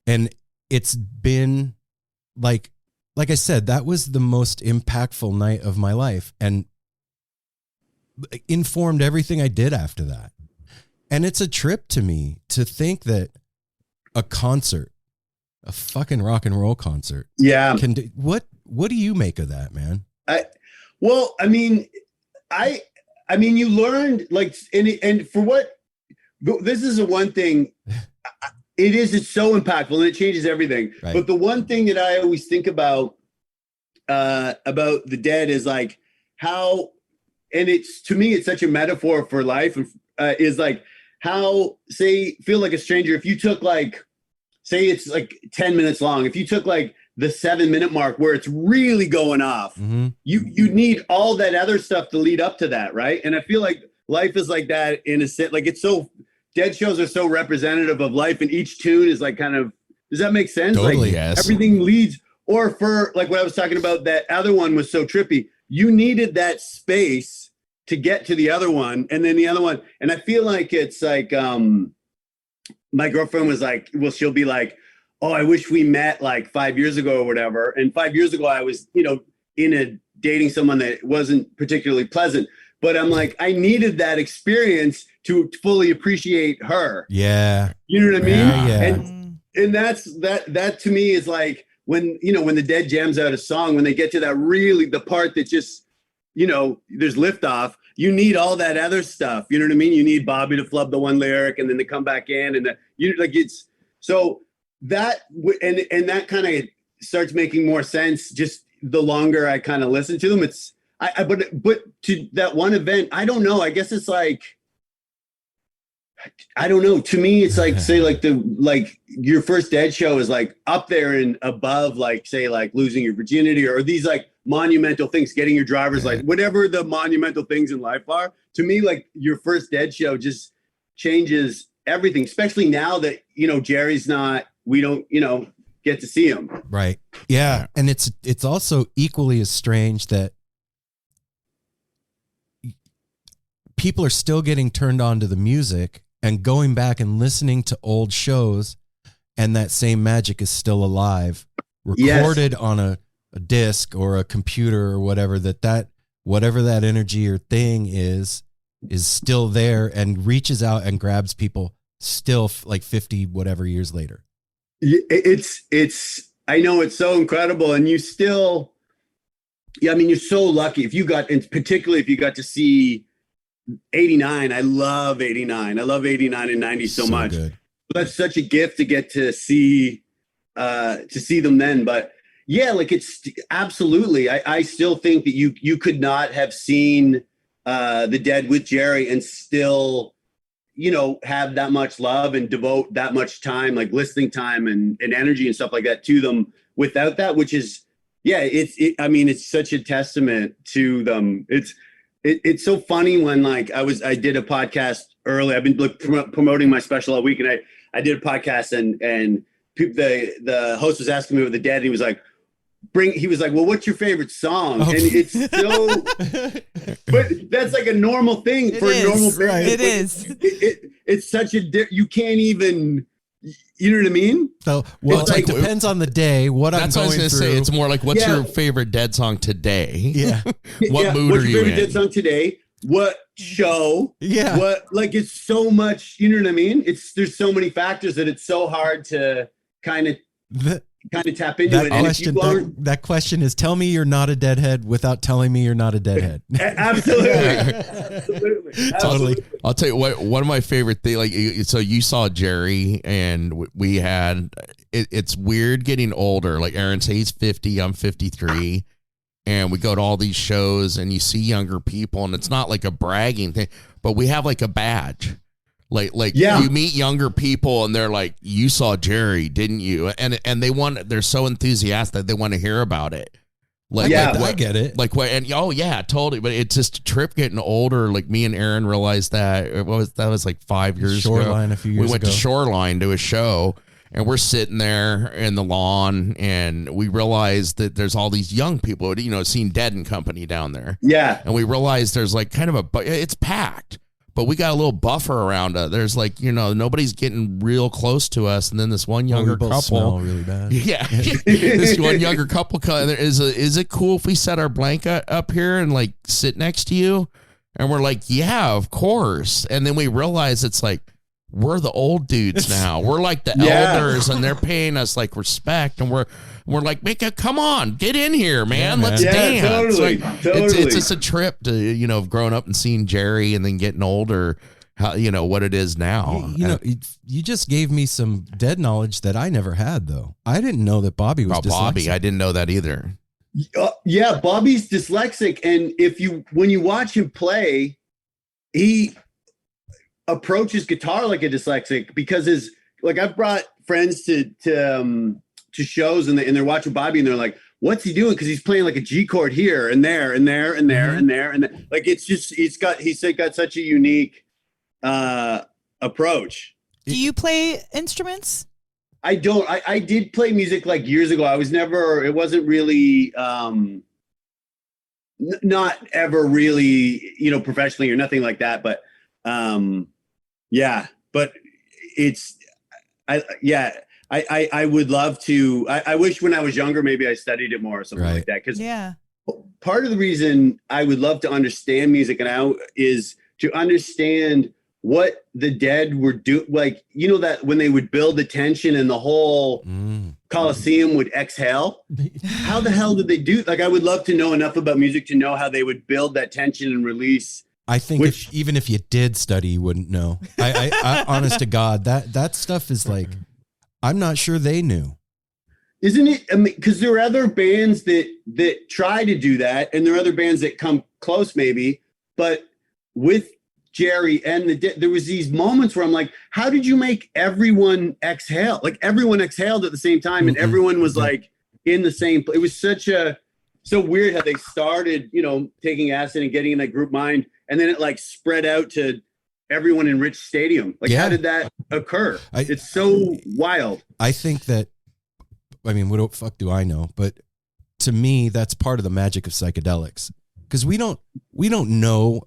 And it's been like I said, that was the most impactful night of my life, and informed everything I did after that. And it's a trip to me to think that a concert, a fucking rock and roll concert, can do, what do you make of that, man? I mean, you learned like, and for what, this is the one thing, it's so impactful and it changes everything. Right. But the one thing that I always think about the Dead is like how, and it's, to me, it's such a metaphor for life, is like how, say, Feel Like a Stranger, if you took like, say it's like 10 minutes long, if you took like the 7-minute mark where it's really going off, you need all that other stuff to lead up to that, right? And I feel like life is like that in a sense. Like, it's so, Dead shows are so representative of life, and each tune is like kind of, does that make sense? Totally, like, yes. Everything leads, or for like what I was talking about, that other one was so trippy. You needed that space to get to the other one, and then the other one. And I feel like it's like, my girlfriend was like, well, she'll be like, oh, I wish we met like 5 years ago or whatever. And 5 years ago, I was, dating someone that wasn't particularly pleasant. But I'm like, I needed that experience to fully appreciate her. Yeah. You know what I mean? Yeah. And that to me is like when the Dead jams out a song, when they get to that really, the part that just, there's liftoff, you need all that other stuff. You know what I mean? You need Bobby to flub the one lyric and then to come back in, and it's so that, and that kind of starts making more sense just the longer I kind of listen to them. It's, but to that one event, I don't know. I guess it's like, I don't know. To me, it's like, say, like your first Dead show is like up there and above, like, say, like losing your virginity or these like monumental things, getting your driver's license, whatever the monumental things in life are. To me, like your first Dead show just changes everything, especially now that, Jerry's not, we don't, get to see him. Right. Yeah. And it's also equally as strange that people are still getting turned on to the music and going back and listening to old shows, and that same magic is still alive, recorded on a disc or a computer or whatever, whatever that energy or thing is still there and reaches out and grabs people still like 50 whatever years later. It's I know, it's so incredible. And you still, you're so lucky particularly if you got to see 89. I love 89. I love 89 and 90 so much. Good. That's such a gift to get to see to see them then. But yeah, like it's absolutely. I still think that you could not have seen the Dead with Jerry and still, you know, have that much love and devote that much time, like listening time and energy and stuff like that to them without that, which is, yeah, I mean, it's such a testament to them. It's so funny when like I did a podcast early. I've been promoting my special all week, and I did a podcast and the host was asking me about the Dead, and he was like, well, what's your favorite song? And it's so, but that's like a normal thing for a normal band. Right. It is. It's such you can't even, you know what I mean? So, well, it's like depends on the day. That's what I was going to say. It's more like, what's your favorite Dead song today? Yeah. What mood what's are your you favorite in? Dead song today? What show? Yeah. What, like, it's so much, you know what I mean? There's so many factors that it's so hard to kind of tap into it. That question is, tell me you're not a Deadhead without telling me you're not a Deadhead. Absolutely. Totally. I'll tell you what, one of my favorite things, like, so you saw Jerry and we had, it's weird getting older. Like Aaron says, he's 50, I'm 53. And we go to all these shows and you see younger people, and it's not like a bragging thing, but we have like a badge. Like you meet younger people and they're like, you saw Jerry, didn't you? And they're so enthusiastic. They want to hear about it. Like, I get it. Like what? And oh yeah, totally. But it's just a trip getting older. Like me and Aaron realized that that was like 5 years Shoreline ago. A few years ago. We went to Shoreline to a show, and we're sitting there in the lawn, and we realized that there's all these young people, you know, seeing Dead and Company down there. Yeah. And we realized there's like kind of it's packed. But we got a little buffer around it. There's like, you know, nobody's getting real close to us. And then this one younger couple smell really bad. Yeah. This one younger couple is it cool if we set our blanket up here and like sit next to you? And we're like, yeah, of course. And then we realize it's like, we're the old dudes now. We're like the elders, and they're paying us like respect. And we're like, come on, get in here, man. Let's dance. Totally, It's just a trip to, you know, growing up and seeing Jerry and then getting older, how, you know, what it is now. You know, you just gave me some Dead knowledge that I never had, though. I didn't know that Bobby was dyslexic. Bobby, I didn't know that either. Yeah, Bobby's dyslexic. And when you watch him play, he approaches guitar like a dyslexic, because I've brought friends to shows and they're watching Bobby and they're like, what's he doing? Because he's playing like a G chord here and there and there and there and there and there. Like, it's just he's got such a unique approach. Do you play instruments? I don't. I did play music like years ago. It wasn't really not ever really, you know, professionally or nothing like that, but yeah, but I would love to. I wish when I was younger, maybe I studied it more or something like that. Because part of the reason I would love to understand music is to understand what the Dead were doing. Like, you know, that when they would build the tension and the whole Coliseum would exhale, how the hell did they do? Like, I would love to know enough about music to know how they would build that tension and release. I think even if you did study, you wouldn't know. I honest to God, that stuff is like, I'm not sure they knew. Isn't it? I mean, because there are other bands that try to do that, and there are other bands that come close, maybe. But with Jerry and there was these moments where I'm like, how did you make everyone exhale? Like, everyone exhaled at the same time, and everyone was like in the same. It was so weird how they started, you know, taking acid and getting in that group mind. And then it like spread out to everyone in Rich Stadium. Like, how did that occur? It's so wild. I think that, I mean, what the fuck do I know? But to me, that's part of the magic of psychedelics. Because we don't know.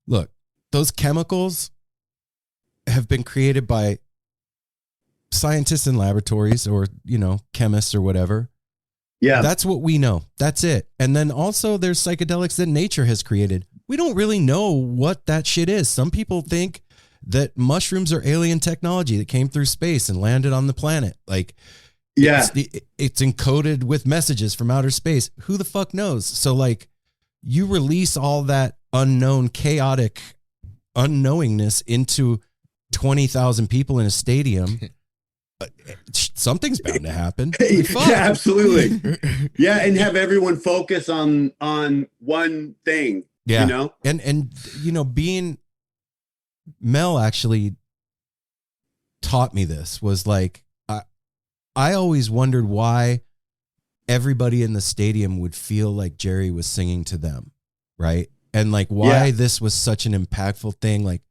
Look, those chemicals have been created by scientists in laboratories or, you know, chemists or whatever. Yeah. That's what we know. That's it. And then also there's psychedelics that nature has created. We don't really know what that shit is. Some people think that mushrooms are alien technology that came through space and landed on the planet. Like, it's encoded with messages from outer space. Who the fuck knows? So like, you release all that unknown, chaotic unknowingness into 20,000 people in a stadium. something's bound to happen. Yeah, absolutely. Yeah, and have everyone focus on one thing. Yeah. You know? And being Mel actually taught me this, was like, I always wondered why everybody in the stadium would feel like Jerry was singing to them, right? And like why this was such an impactful thing. Like,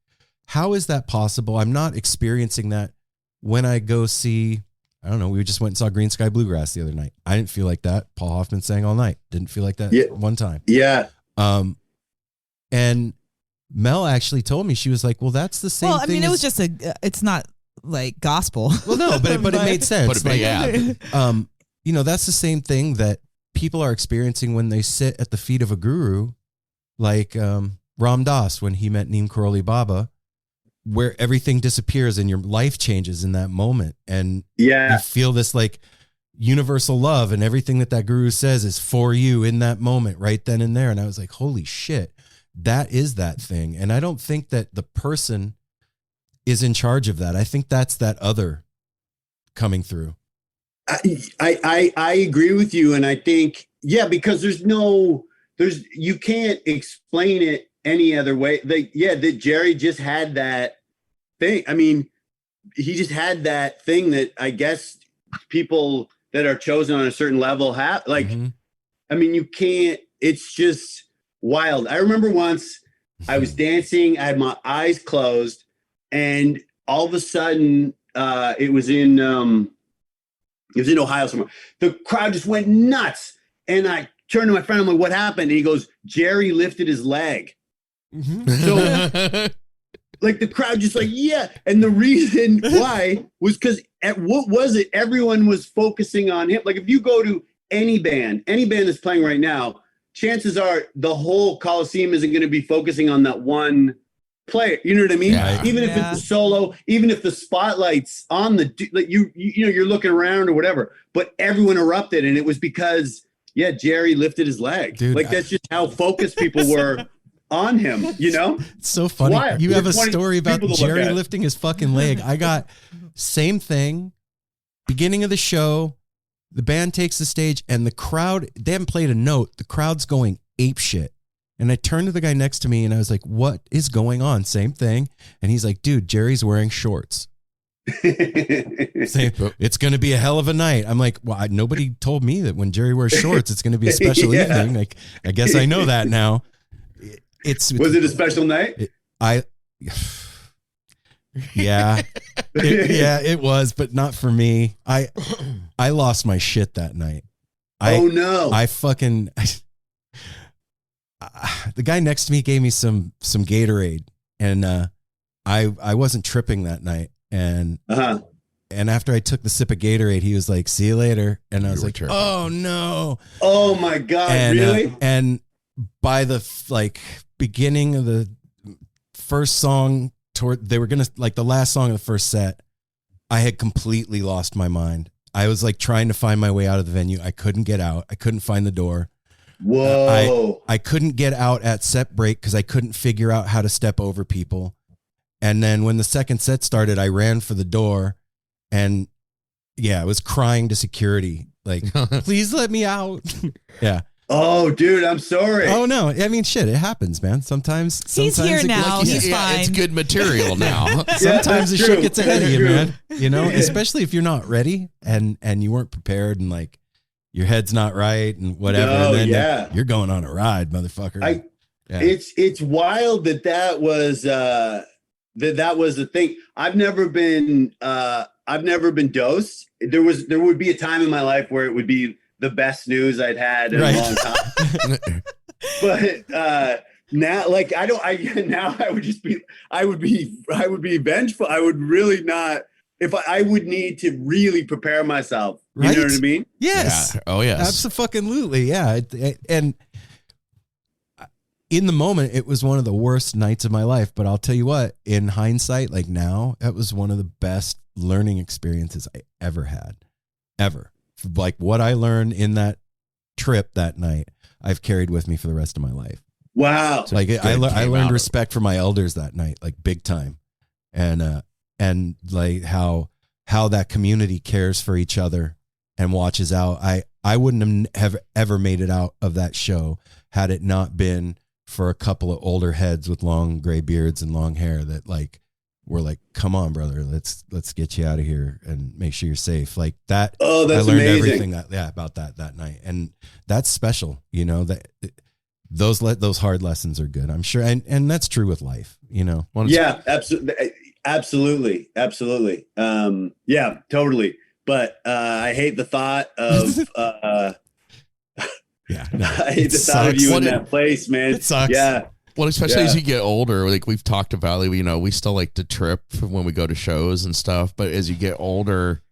how is that possible? I'm not experiencing that when I go see, I don't know, we just went and saw Green Sky Bluegrass the other night. I didn't feel like that. Paul Hoffman sang all night. Didn't feel like that one time. Yeah. And Mel actually told me, she was like, well, that's the same thing. I mean, it was just it's not like gospel. Well, no, but it made sense. But That's the same thing that people are experiencing when they sit at the feet of a guru, like Ram Dass when he met Neem Karoli Baba, where everything disappears and your life changes in that moment. And you feel this like universal love, and everything that guru says is for you in that moment, right then and there. And I was like, holy shit, that is that thing. And I don't think that the person is in charge of that. I think that's that other coming through. I agree with you. And I think, because you can't explain it any other way. That Jerry just had that thing. I mean, he just had that thing that I guess people that are chosen on a certain level have. Like, I mean, you can't, it's just wild. I remember once I was dancing, I had my eyes closed, and all of a sudden, it was in Ohio somewhere. The crowd just went nuts. And I turned to my friend, I'm like, what happened? And he goes, Jerry lifted his leg. So like the crowd just like, yeah. And the reason why was because everyone was focusing on him. Like if you go to any band that's playing right now, chances are the whole Coliseum isn't going to be focusing on that one player. You know what I mean? Yeah. Even if it's a solo, even if the spotlight's on you're looking around or whatever, but everyone erupted, and it was because Jerry lifted his leg. Dude, like that's just how focused people were on him, you know? It's so funny. You have a story about Jerry at. lifting his fucking leg. I got same thing. Beginning of the show, the band takes the stage and the crowd, they haven't played a note. The crowd's going ape shit. And I turned to the guy next to me and I was like, what is going on? Same thing. And he's like, dude, Jerry's wearing shorts. Saying, it's going to be a hell of a night. I'm like, well, nobody told me that when Jerry wears shorts, it's going to be a special evening. Like, I guess I know that now. Was it a special night? It was, but not for me. I lost my shit that night. No. The guy next to me gave me some Gatorade, and I wasn't tripping that night. And after I took the sip of Gatorade, he was like, see you later. And I was like, tripping. oh no. Oh my God. And, really? And by the beginning of the first song, they were going to the last song of the first set, I had completely lost my mind. I was like trying to find my way out of the venue. I couldn't get out. I couldn't find the door. Whoa. I couldn't get out at set break because I couldn't figure out how to step over people. And then when the second set started, I ran for the door and I was crying to security. Like, please let me out. Yeah. Oh, dude, I'm sorry. Oh, no. I mean, shit, it happens, man. Sometimes he's here now. He's fine. It's good material now. Sometimes the true. shit gets ahead of That's you, true. man. You know, especially if you're not ready and you weren't prepared and like your head's not right and whatever. No, and then you're going on a ride, motherfucker. It's wild that was that was the thing. I've never been dosed. There would be a time in my life where it would be the best news I'd had in a long time. But now, like, I would be vengeful. I would really not, I would need to really prepare myself. You know what I mean? Yes. Yeah. Oh, yes. Absolutely. Yeah. And in the moment, it was one of the worst nights of my life. But I'll tell you what, in hindsight, like now, that was one of the best learning experiences I ever had. Ever. Like what I learned in that trip that night, I've carried with me for the rest of my life. Wow. Like I learned respect for my elders that night, like big time. And like how how that community cares for each other and watches out. I wouldn't have ever made it out of that show had it not been for a couple of older heads with long gray beards and long hair that like were like, come on, brother, let's get you out of here and make sure you're safe. Like that. Oh, that's I learned amazing. everything about that night. And that's special, you know, that those hard lessons are good, I'm sure. And that's true with life, you know? Yeah, absolutely. Yeah, totally. But I hate the thought of, yeah, no, I hate the thought of you in that place, man. It sucks. Yeah. Well, especially as you get older, like we've talked about, you know, we still like to trip when we go to shows and stuff. But as you get older,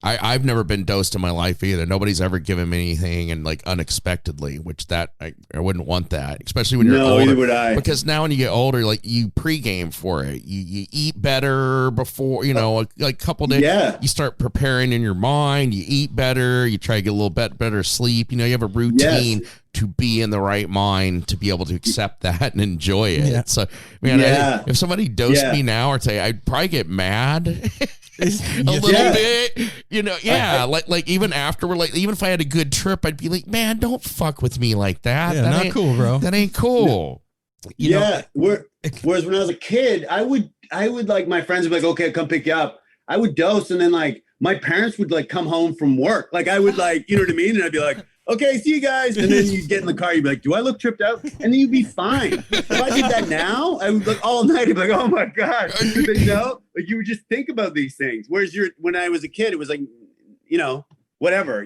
I've never been dosed in my life either. Nobody's ever given me anything and like unexpectedly, which that I wouldn't want that, especially when you're older. Neither would I. Because now when you get older, like you pregame for it. You eat better before, you know, like a couple days. Yeah. You start preparing in your mind. You eat better. You try to get a little bit better sleep. You know, you have a routine. Yes. To be in the right mind to be able to accept that and enjoy it. Yeah. So, man, Yeah. if somebody dosed me now or say, I'd probably get mad a little bit, you know. Yeah, like even after even if I had a good trip, I'd be like, man, don't fuck with me like that. Yeah, that not ain't cool, bro. That ain't cool. You know, Whereas when I was a kid, I would like my friends would be like, okay, come pick you up. I would dose, and then like my parents would like come home from work. Like I would like, you know what I mean? And I'd be like, okay, see you guys. And then you get in the car, you'd be like, do I look tripped out? And then you'd be fine. If I did that now, I would like all night, I'd be like, oh my God. But, you know, like you would just think about these things. Whereas when I was a kid, it was like, you know, whatever.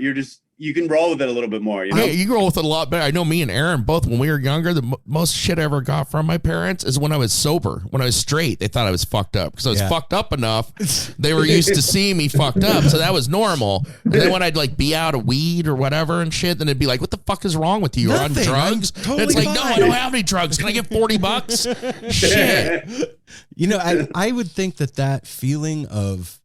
You can roll with it a little bit more, you know? You roll with it a lot better. I know me and Aaron, both when we were younger, the most shit I ever got from my parents is when I was sober. When I was straight, they thought I was fucked up because I was fucked up enough. They were used to seeing me fucked up, so that was normal. And then when I'd like be out of weed or whatever and shit, then it'd be like, what the fuck is wrong with you? You're on drugs? Totally it's like, fine. no, I don't have any drugs. Can I get $40? Shit. You know, I would think that feeling of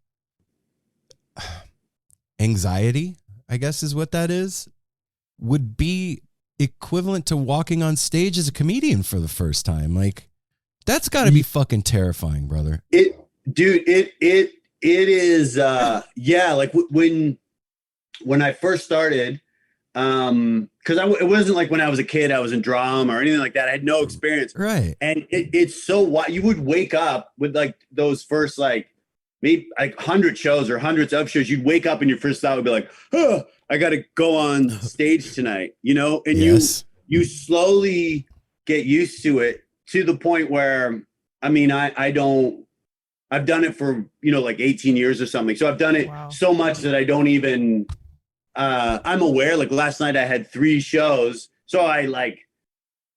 anxiety, I guess is what that is, would be equivalent to walking on stage as a comedian for the first time. Like that's got to be fucking terrifying, brother. It is yeah, like when I first started, because it wasn't like when I was a kid I was in drama or anything like that. I had no experience, Right? And it's so wild. You would wake up with like those first like maybe like 100 shows or hundreds of shows. You'd wake up and your first thought would be like, oh, I got to go on stage tonight, you know? And Yes. you slowly get used to it to the point where, I mean, I've done it for, you know, like 18 years or something. So I've done it so much that I don't even, I'm aware. Like last night I had 3 shows. So I like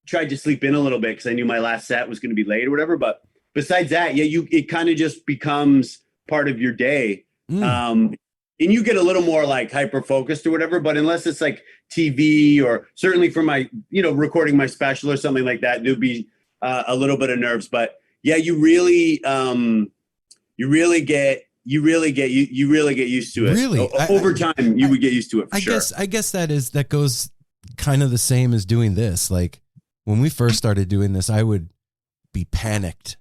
tried to sleep in a little bit because I knew my last set was going to be late or whatever. But besides that, yeah, it kind of just becomes part of your day. And you get a little more like hyper focused or whatever, but unless it's like TV or certainly for my, you know, recording my special or something like that, there'd be a little bit of nerves. But yeah, you really get used to it. Really? Over time, you would get used to it. For sure. I guess that goes kind of the same as doing this. Like when we first started doing this, I would be panicked.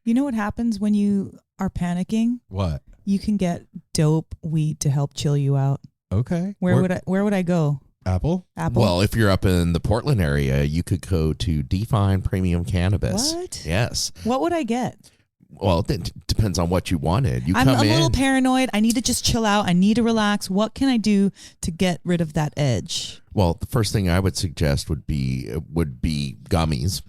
You know what happens when you are panicking? What? You can get dope weed to help chill you out. Okay. Where would I go? Apple? Well, if you're up in the Portland area, you could go to Define Premium Cannabis. What? Yes. What would I get? Well, it depends on what you wanted. I'm a little paranoid. I need to just chill out. I need to relax. What can I do to get rid of that edge? Well, the first thing I would suggest would be gummies.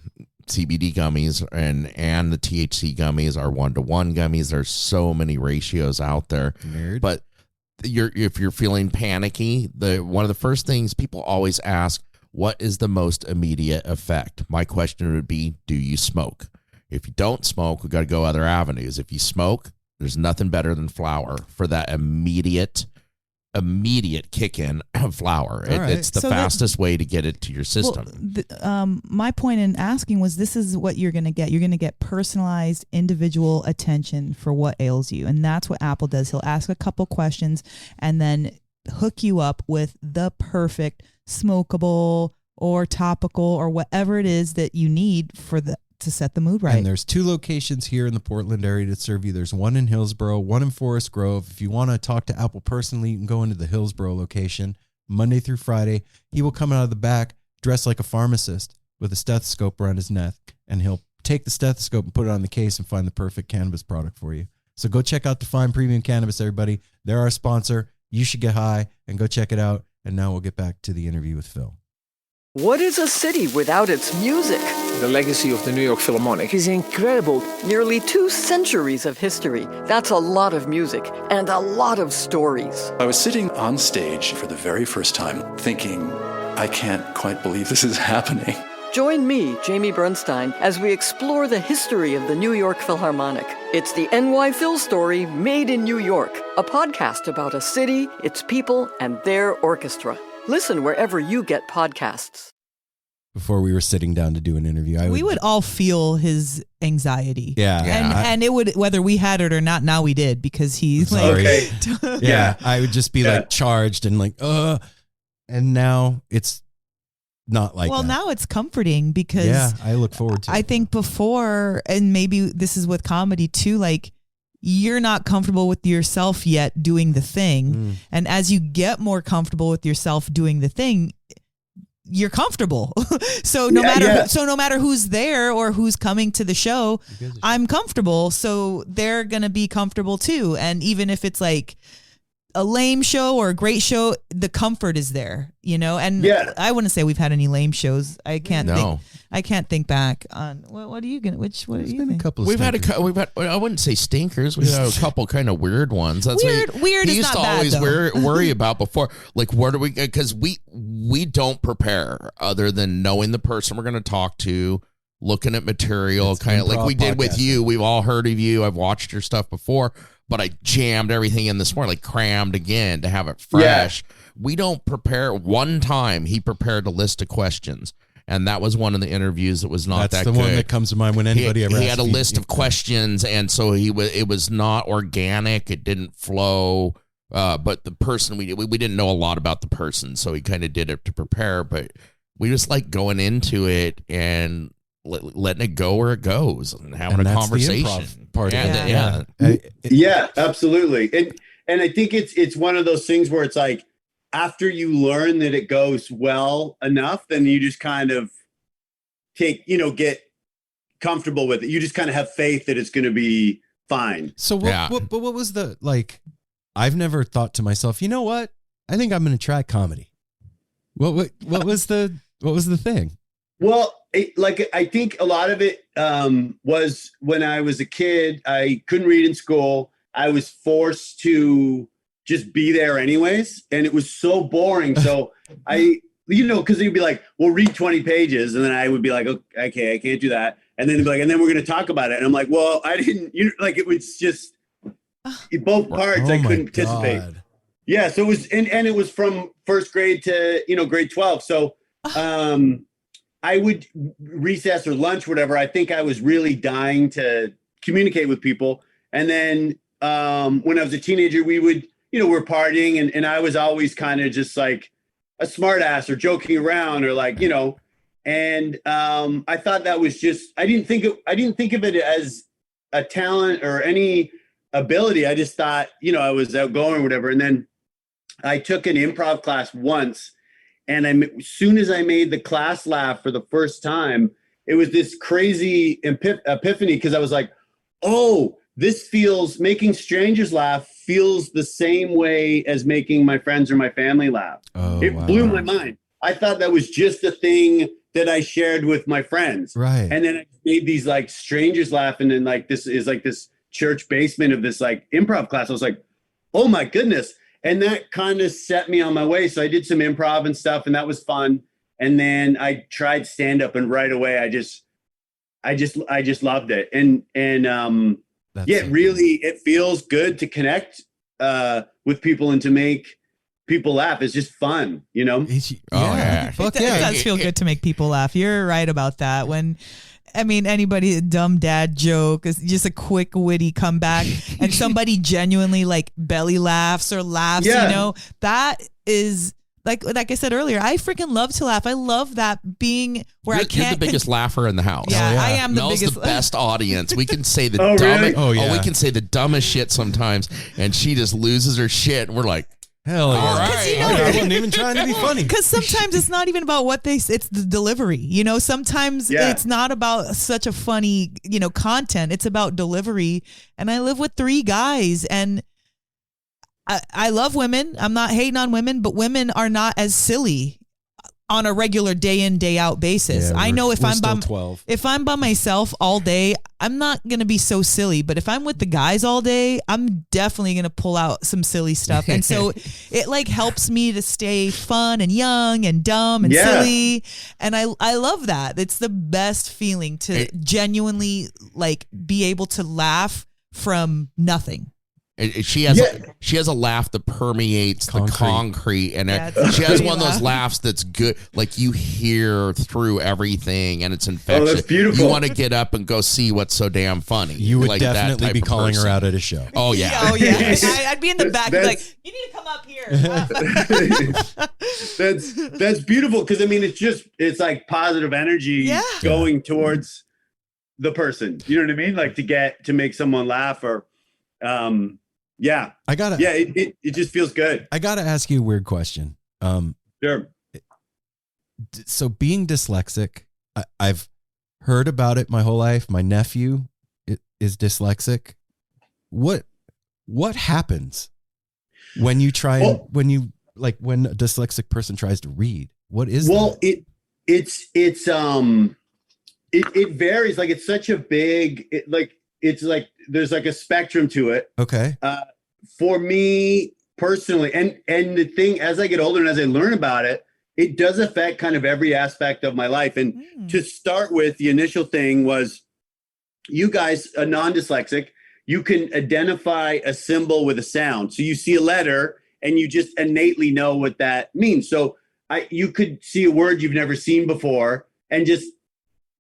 CBD gummies and the THC gummies are 1-to-1 gummies. There's so many ratios out there. Nerd. But if you're feeling panicky, one of the first things people always ask, what is the most immediate effect? My question would be, do you smoke? If you don't smoke, we got to go other avenues. If you smoke, there's nothing better than flour for that immediate kick in of flour. It's the fastest way to get it to your system. Well, my point in asking was, this is what you're going to get. You're going to get personalized, individual attention for what ails you. And that's what Apple does. He'll ask a couple questions and then hook you up with the perfect smokable or topical or whatever it is that you need to set the mood right. And there's 2 locations here in the Portland area to serve you. There's one in Hillsborough, one in Forest Grove. If you want to talk to Apple personally, you can go into the Hillsborough location Monday through Friday. He will come out of the back dressed like a pharmacist with a stethoscope around his neck, and he'll take the stethoscope and put it on the case and find the perfect cannabis product for you. So go check out Define Premium Cannabis, everybody. They're our sponsor. You should get high and go check it out. And now we'll get back to the interview with Phil. What is a city without its music? The legacy of the New York Philharmonic is incredible. Nearly 2 centuries of history. That's a lot of music and a lot of stories. I was sitting on stage for the very first time thinking, I can't quite believe this is happening. Join me, Jamie Bernstein, as we explore the history of the New York Philharmonic. It's the NY Phil story made in New York, a podcast about a city, its people, and their orchestra. Listen wherever you get podcasts. Before we were sitting down to do an interview, we would all feel his anxiety. Yeah. And it would, whether we had it or not, now we did, because he's like, Okay. yeah, I would just be like charged and like, and now it's not like that. Now it's comforting because I look forward to it. I think before, and maybe this is with comedy too, like you're not comfortable with yourself yet doing the thing. And as you get more comfortable with yourself doing the thing, you're comfortable. So no matter who's there or who's coming to the show, I'm comfortable. So they're going to be comfortable too. And even if it's like a lame show or a great show, the comfort is there, you know? And I wouldn't say we've had any lame shows. I can't think back on what are you going to, what are you think? A couple of We've had stinkers. I wouldn't say stinkers. We've had a couple kind of weird ones. That's weird he is used not to always bad, worry about before. Like, where do we, because we don't prepare other than knowing the person we're going to talk to, looking at material, kind of like we did with you. We've all heard of you. I've watched your stuff before, but I jammed everything in this morning, like crammed again to have it fresh. Yeah. We don't prepare. One time he prepared a list of questions, and that was one of the interviews that was not that good. That's the one that comes to mind when anybody ever he had a list of questions, and so it was not organic. It didn't flow. But the person, we didn't know a lot about the person, so he kind of did it to prepare. But we just like going into it and letting it go where it goes and having a conversation. Part of it. Yeah, absolutely. And I think it's one of those things where it's like, after you learn that it goes well enough, then you just kind of get comfortable with it. You just kind of have faith that it's going to be fine. So what was the, like, I've never thought to myself, you know what? I think I'm going to try comedy. What was the thing? Well, I think a lot of it was when I was a kid, I couldn't read in school. I was forced to just be there anyways. And it was so boring. So because they'd be like, well, read 20 pages. And then I would be like, okay, I can't do that. And then they'd be like, and then we're going to talk about it. And I'm like, well, I didn't, it was just both parts. I couldn't participate. Yeah. So it was, and it was from first grade to, grade 12. So I would recess or lunch, whatever. I think I was really dying to communicate with people. And then when I was a teenager, we would, we're partying and I was always kind of just like a smart ass or joking around or like, and I thought that was just, I didn't think of it as a talent or any ability. I just thought, I was outgoing or whatever. And then I took an improv class once, and as soon as I made the class laugh for the first time, it was this crazy epiphany, because I was like, oh, making strangers laugh feels the same way as making my friends or my family laugh. It blew my mind. I thought that was just a thing that I shared with my friends. Right. And then I made these like strangers laugh. And then like, this is like this church basement of this like improv class. I was like, oh my goodness. And that kind of set me on my way. So I did some improv and stuff, and that was fun. And then I tried stand up, and right away, I just loved it. And it feels good to connect with people and to make people laugh. It's just fun, It does feel good to make people laugh. You're right about that. Anybody, a dumb dad joke is just a quick, witty comeback, and somebody genuinely like belly laughs or laughs, that is like I said earlier, I freaking love to laugh. I love that being where I can't. You're the biggest laugher in the house. Yeah, I am Mel's the biggest. the best audience. We can say the Oh, dumbest. really? We can say the dumbest shit sometimes, and she just loses her shit. And we're like, hell yeah. all right. You know, I wasn't even trying to be funny. Because sometimes it's not even about what it's the delivery. You know, sometimes it's not about such a funny, content. It's about delivery. And I live with 3 guys, and I love women. I'm not hating on women, but women are not as silly on a regular day in, day out basis. Yeah, I know if I'm by 12. if I'm by myself all day, I'm not gonna be so silly. But if I'm with the guys all day, I'm definitely gonna pull out some silly stuff. And so it like helps me to stay fun and young and dumb and silly. And I love that. It's the best feeling to genuinely like be able to laugh from nothing. She has a laugh that permeates the concrete, and she has one of those laughs that's good, like you hear through everything, and it's infectious. Oh, that's beautiful. You want to get up and go see what's so damn funny. You would like definitely be calling her out at a show. Oh yeah, I'd be in the back, like, you need to come up here. That's beautiful, because I mean, it's like positive energy going towards the person. You know what I mean? Like to make someone laugh, or it just feels good. I gotta ask you a weird question. Sure. So being dyslexic, I've heard about it my whole life. My nephew is dyslexic. What happens when you try when a dyslexic person tries to read? What is that? It varies. Like it's such a big it's like there's like a spectrum to it. Okay. For me personally, and the thing, as I get older and as I learn about it, it does affect kind of every aspect of my life. And to start with, the initial thing was, you guys, a non-dyslexic, you can identify a symbol with a sound. So you see a letter and you just innately know what that means. So you could see a word you've never seen before and just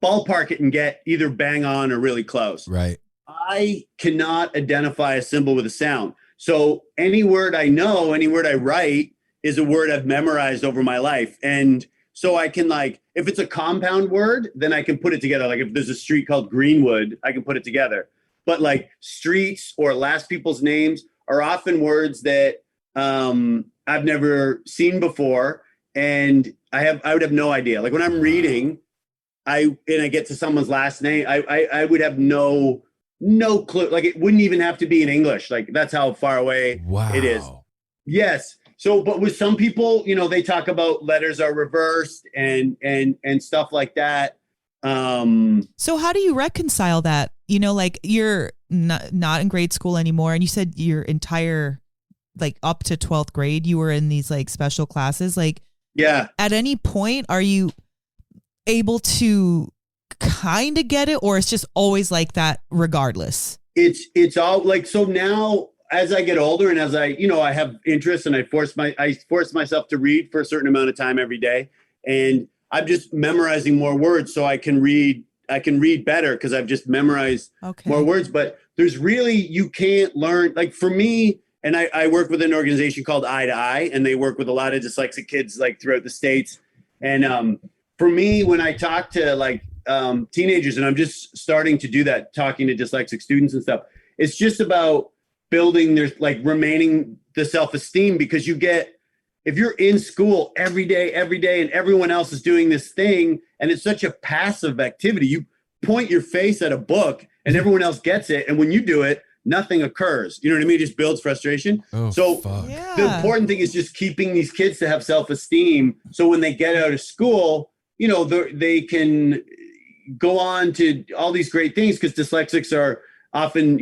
ballpark it and get either bang on or really close. Right. I cannot identify a symbol with a sound. So any word I know, any word I write is a word I've memorized over my life. And so I can, like, if it's a compound word, then I can put it together. Like if there's a street called Greenwood, I can put it together. But like streets or last people's names are often words that I've never seen before. And I would have no idea. Like when I'm reading, I get to someone's last name, I would have no clue. Like it wouldn't even have to be in English. Like that's how far away it is. Yes. So, but with some people, they talk about letters are reversed and stuff like that. So how do you reconcile that? Like you're not in grade school anymore, and you said your entire, like up to 12th grade, you were in these like special classes. Like, yeah. At any point, are you able to kind of get it, or it's just always like that regardless? It's all like, so now as I get older and as I have interest, and I force myself to read for a certain amount of time every day, and I'm just memorizing more words so I can read better because I've just memorized more words. But there's really, you can't learn, like for me, and I work with an organization called Eye to Eye, and they work with a lot of dyslexic kids like throughout the States. And for me, when I talk to like teenagers, and I'm just starting to do that, talking to dyslexic students and stuff, it's just about building their, like, remaining the self-esteem, because if you're in school every day and everyone else is doing this thing and it's such a passive activity, you point your face at a book and everyone else gets it, and when you do it, nothing occurs. You know what I mean? It just builds frustration. The important thing is just keeping these kids to have self-esteem, so when they get out of school, they can go on to all these great things, because dyslexics are often,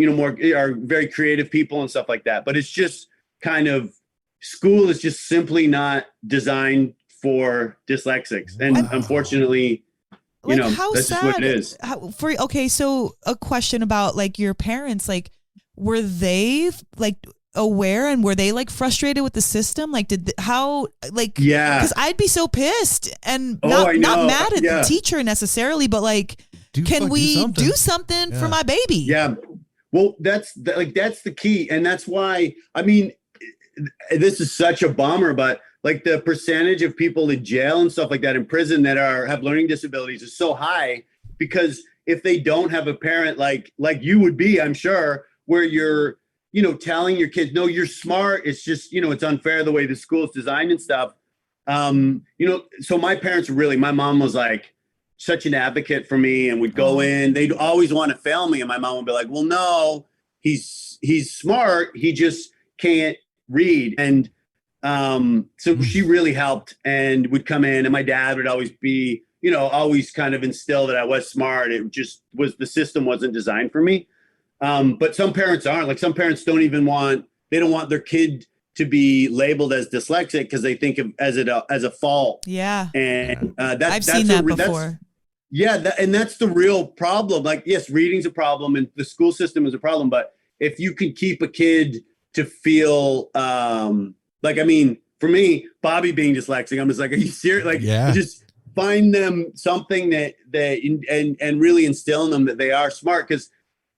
are very creative people and stuff like that. But it's just kind of, school is just simply not designed for dyslexics. And unfortunately, how that's sad, just what it is. So a question about like your parents, like, were they like aware, and were they like frustrated with the system? Like because I'd be so pissed, and not mad at the teacher necessarily, but like, can we do something for my baby? Yeah. Well, that's the key. And that's why, I mean, this is such a bummer, but like the percentage of people in jail and stuff like that in prison that have learning disabilities is so high, because if they don't have a parent like you would be, I'm sure, where you're, telling your kids, no, you're smart. It's just, it's unfair the way the school's designed and stuff. So my parents my mom was like such an advocate for me and would go in, they'd always want to fail me. And my mom would be like, well, no, he's smart. He just can't read. And so she really helped and would come in, and my dad would always be, always kind of instill that I was smart. It just was, the system wasn't designed for me. But some parents aren't. Like, some parents don't want their kid to be labeled as dyslexic because they think of as a fault. Yeah. And I've seen that before. And that's the real problem. Like, yes, reading's a problem and the school system is a problem, but if you can keep a kid to feel for me, Bobby being dyslexic, I'm just like, are you serious? Like, just find them something that and really instill in them that they are smart. Because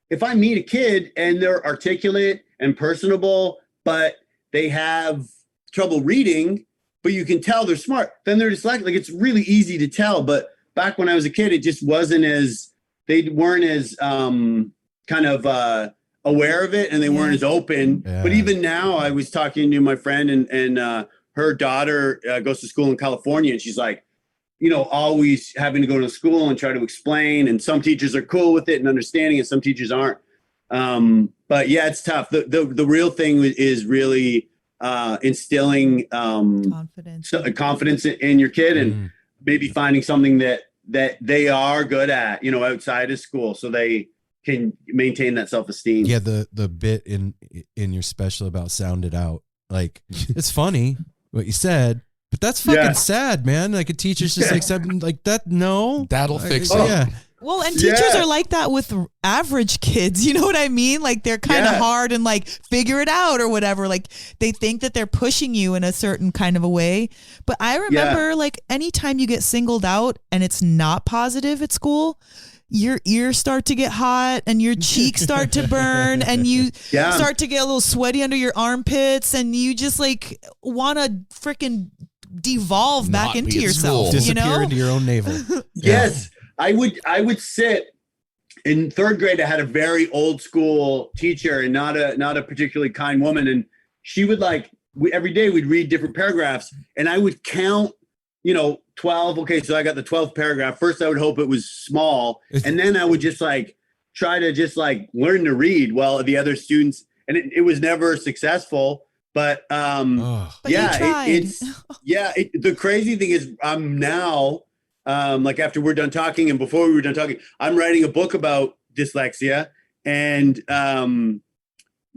if I meet a kid and they're articulate and personable, but they have trouble reading, but you can tell they're smart, then they're dyslexic. Like, it's really easy to tell. But back when I was a kid, it just wasn't they weren't as kind of aware of it, and they weren't as open. Yeah. But even now, I was talking to my friend, and her daughter goes to school in California, and she's like, always having to go to school and try to explain. And some teachers are cool with it and understanding, and some teachers aren't. But yeah, it's tough. The real thing is really instilling confidence in your kid, and maybe finding something that they are good at, outside of school, so they can maintain that self-esteem. Yeah, the bit in your special about sound it out, like, it's funny what you said, but that's fucking sad, man. Like, a teacher's just like something like that. No, that'll fix it. Yeah. Well, and teachers are like that with average kids. You know what I mean? Like, they're kind of hard and like, figure it out or whatever. Like, they think that they're pushing you in a certain kind of a way. But I remember like, anytime you get singled out and it's not positive at school, your ears start to get hot and your cheeks start to burn and you start to get a little sweaty under your armpits, and you just like want to freaking devolve back into yourself. Disappear into your own navel. Yes. I would sit in third grade. I had a very old school teacher, and not a particularly kind woman. And she would every day we'd read different paragraphs, and I would count, 12. Okay. So I got the 12th paragraph. First, I would hope it was small. And then I would just try to learn to read while the other students, and it was never successful, but But the crazy thing is I'm now, after we're done talking and before we were done talking, I'm writing a book about dyslexia and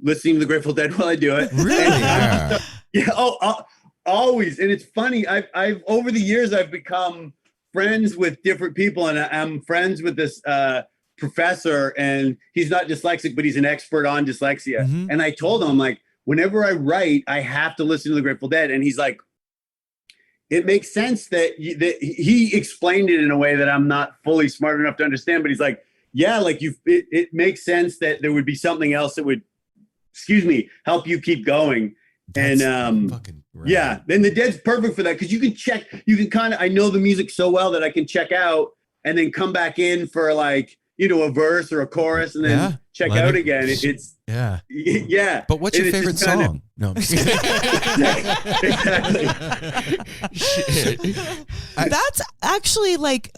listening to the Grateful Dead while I do it. Really? Always. And it's funny. I've over the years, I've become friends with different people, and I'm friends with this professor, and he's not dyslexic, but he's an expert on dyslexia. Mm-hmm. And I told him, like, whenever I write, I have to listen to the Grateful Dead. And he's like, it makes sense that he explained it in a way that I'm not fully smart enough to understand, but he's like, yeah, like it makes sense that there would be something else that would, help you keep going. That's fucking right. Yeah. Then the Dead's perfect for that. Cause you can I know the music so well that I can check out and then come back in for a verse or a chorus and then check out again. It's yeah. But what's your favorite song? No, I'm just kidding. Exactly. That's actually like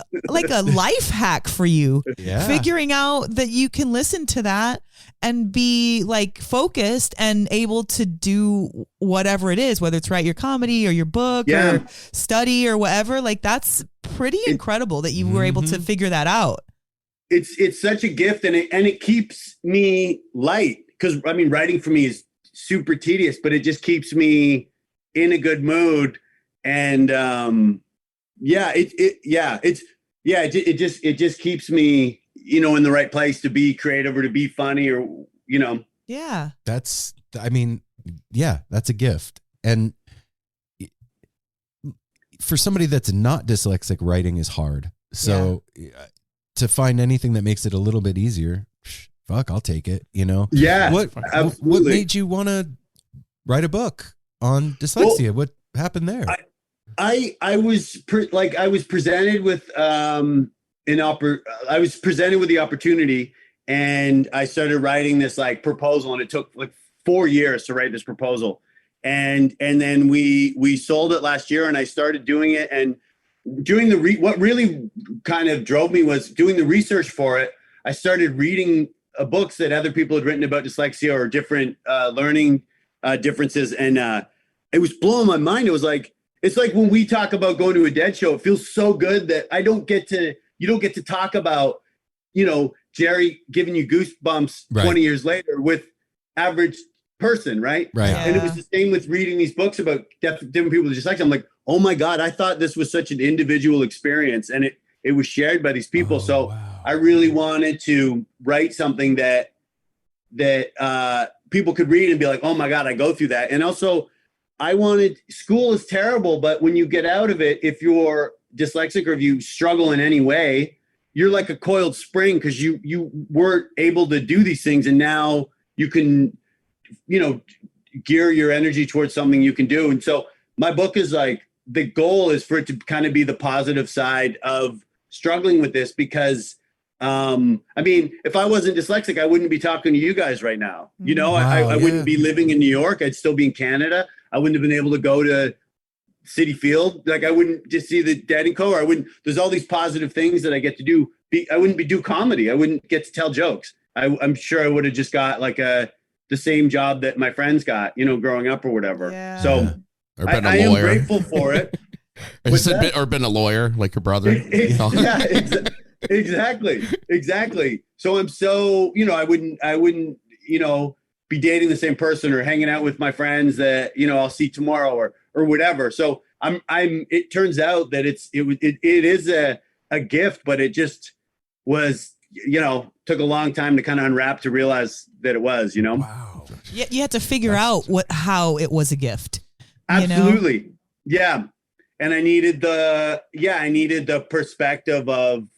a life hack for you. Yeah. Figuring out that you can listen to that and be like focused and able to do whatever it is, whether it's write your comedy or your book or study or whatever. Like, that's pretty incredible that you were able to figure that out. It's such a gift, and it keeps me light, because writing for me is super tedious, but it just keeps me in a good mood. And it just keeps me in the right place to be creative or to be funny or that's a gift. And for somebody that's not dyslexic, writing is hard, so to find anything that makes it a little bit easier, fuck, I'll take it, Yeah. What made you want to write a book on dyslexia? happened there? I was presented with I was presented with the opportunity, and I started writing this like proposal, and it took like 4 years to write this proposal. And then we sold it last year, and I started doing it, and doing what really kind of drove me was doing the research for it. I started reading books that other people had written about dyslexia or different learning differences, and it was blowing my mind. It was like, it's like when we talk about going to a Dead show, it feels so good that you don't get to talk about, Jerry giving you goosebumps 20 years later with average person, right? Right. Yeah. And it was the same with reading these books about different people with dyslexia. I'm like, oh my God, I thought this was such an individual experience, and it was shared by these people. I really wanted to write something that people could read and be like, oh my God, I go through that. And also, school is terrible, but when you get out of it, if you're dyslexic or if you struggle in any way, you're like a coiled spring, because you weren't able to do these things, and now you can, gear your energy towards something you can do. And so my book is like, the goal is for it to kind of be the positive side of struggling with this, because if I wasn't dyslexic, I wouldn't be talking to you guys right now. I wouldn't be living in New York. I'd still be in Canada. I wouldn't have been able to go to City Field. Like, I wouldn't just see the Dead and Co. Or there's all these positive things that I get to do. I wouldn't do comedy. I wouldn't get to tell jokes. I'm sure I would have just got like the same job that my friends got, growing up or whatever. Yeah. So I am grateful for it. Or been a lawyer like your brother. Exactly. So I'm so, I wouldn't, be dating the same person or hanging out with my friends that, I'll see tomorrow or whatever. So it turns out that it is a gift, but it just was, took a long time to kind of unwrap to realize that it was, Wow. Yeah. You had to figure out how it was a gift. Absolutely. Yeah. And I needed the perspective of,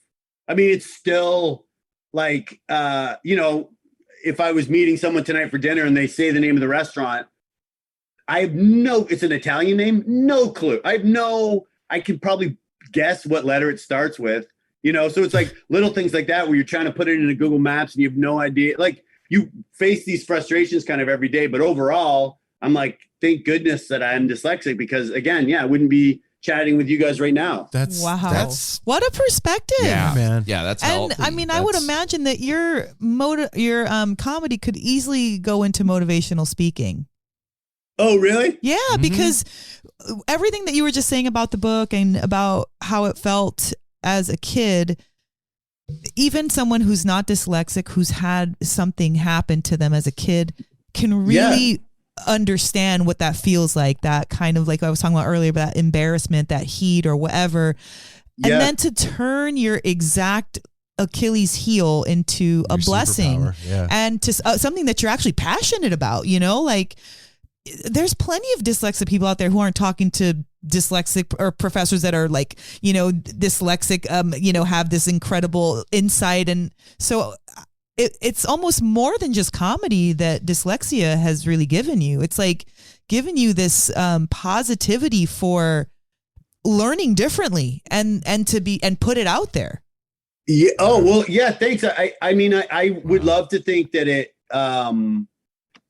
it's still like, if I was meeting someone tonight for dinner and they say the name of the restaurant, it's an Italian name, no clue. I can probably guess what letter it starts with, so it's like little things like that where you're trying to put it into Google Maps and you have no idea. Like, you face these frustrations kind of every day, but overall, I'm like, thank goodness that I'm dyslexic, because again, I wouldn't be chatting with you guys right now. That's what a perspective. Yeah, man. Yeah, that's and healthy. I would imagine that your comedy could easily go into motivational speaking. Oh, really? Yeah, because everything that you were just saying about the book and about how it felt as a kid, even someone who's not dyslexic, who's had something happen to them as a kid, can really understand what that feels like. That kind of, like I was talking about earlier, about embarrassment, that heat or whatever. And then to turn your exact Achilles heel into a blessing and to something that you're actually passionate about, like there's plenty of dyslexic people out there who aren't talking to dyslexic or professors that are like, dyslexic, have this incredible insight. And so it's almost more than just comedy that dyslexia has really given you. It's like giving you this positivity for learning differently and put it out there. Yeah. Oh, well, yeah, thanks. I would love to think that it I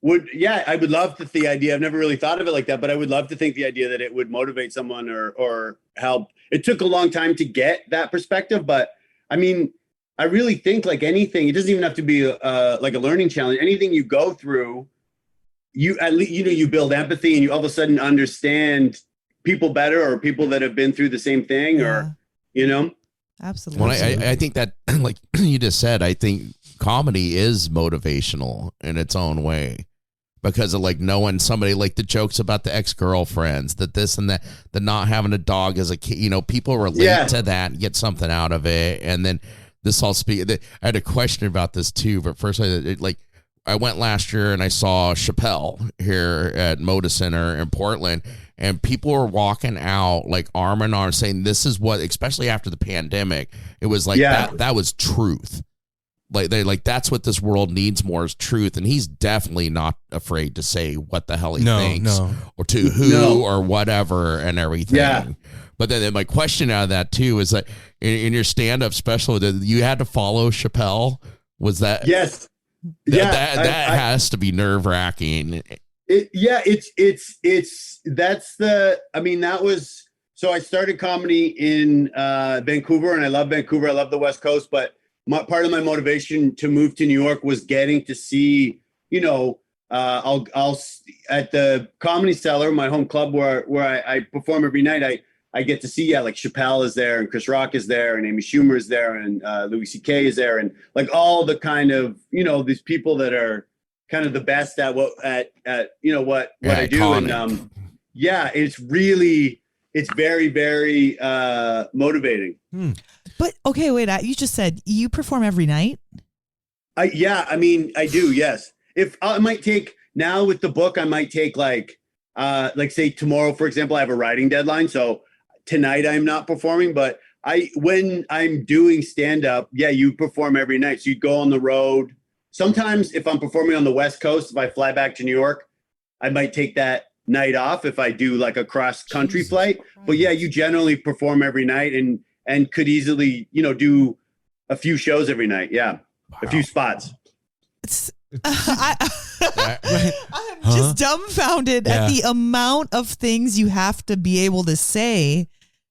would love to the idea. I've never really thought of it like that, but I would love to think the idea that it would motivate someone or help. It took a long time to get that perspective, but I really think, like anything, it doesn't even have to be like a learning challenge. Anything you go through, you at least, you build empathy, and you all of a sudden understand people better, or people that have been through the same thing, or Absolutely. Well, I think that, like you just said, I think comedy is motivational in its own way, because of like knowing somebody, like the jokes about the ex-girlfriends, that this and that, the not having a dog as a kid, people relate to that and get something out of it. And then this all I had a question about this too, but first I went last year and I saw Chappelle here at Moda Center in Portland, and people were walking out like arm in arm saying this is what, especially after the pandemic, it was like that was truth. Like that's what this world needs more is truth, and he's definitely not afraid to say what the hell he thinks or to who or whatever and everything. Yeah. But then my question out of that too is that in your stand-up special, you had to follow Chappelle. Was that yes? That has to be nerve-wracking. So I started comedy in Vancouver, and I love Vancouver. I love the West Coast, but part of my motivation to move to New York was getting to see, I'll at the Comedy Cellar, my home club where I perform every night. I get to see, like Chappelle is there, and Chris Rock is there, and Amy Schumer is there, and Louis C.K. is there, and like all the kind of, these people that are kind of the best at what I do. And it's very, very motivating. But okay, wait, you just said you perform every night? I do, yes. If I might take now with the book, I might take like say tomorrow, for example, I have a writing deadline. So tonight I'm not performing, but when I'm doing stand-up, you perform every night. So you go on the road. Sometimes if I'm performing on the West Coast, if I fly back to New York, I might take that night off if I do like a cross-country flight. But you generally perform every night and could easily, do a few shows every night. Yeah. Wow. A few spots. I'm just dumbfounded at the amount of things you have to be able to say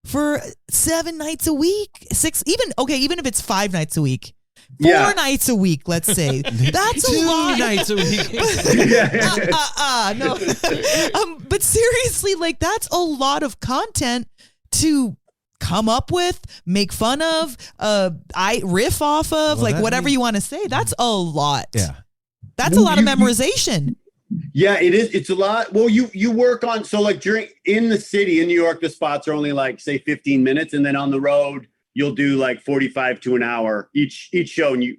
for 7 nights a week, 6, even if it's 5 nights a week, 4 nights a week, let's say. That's a lot. 2 nights a week. No. But seriously, like that's a lot of content to come up with, make fun of, I riff off of, whatever you want to say. That's a lot. Yeah. That's a lot of memorization. Yeah, it is. It's a lot. Well, you work on, so like in the city in New York, the spots are only like say 15 minutes. And then on the road, you'll do like 45 to an hour each show. And you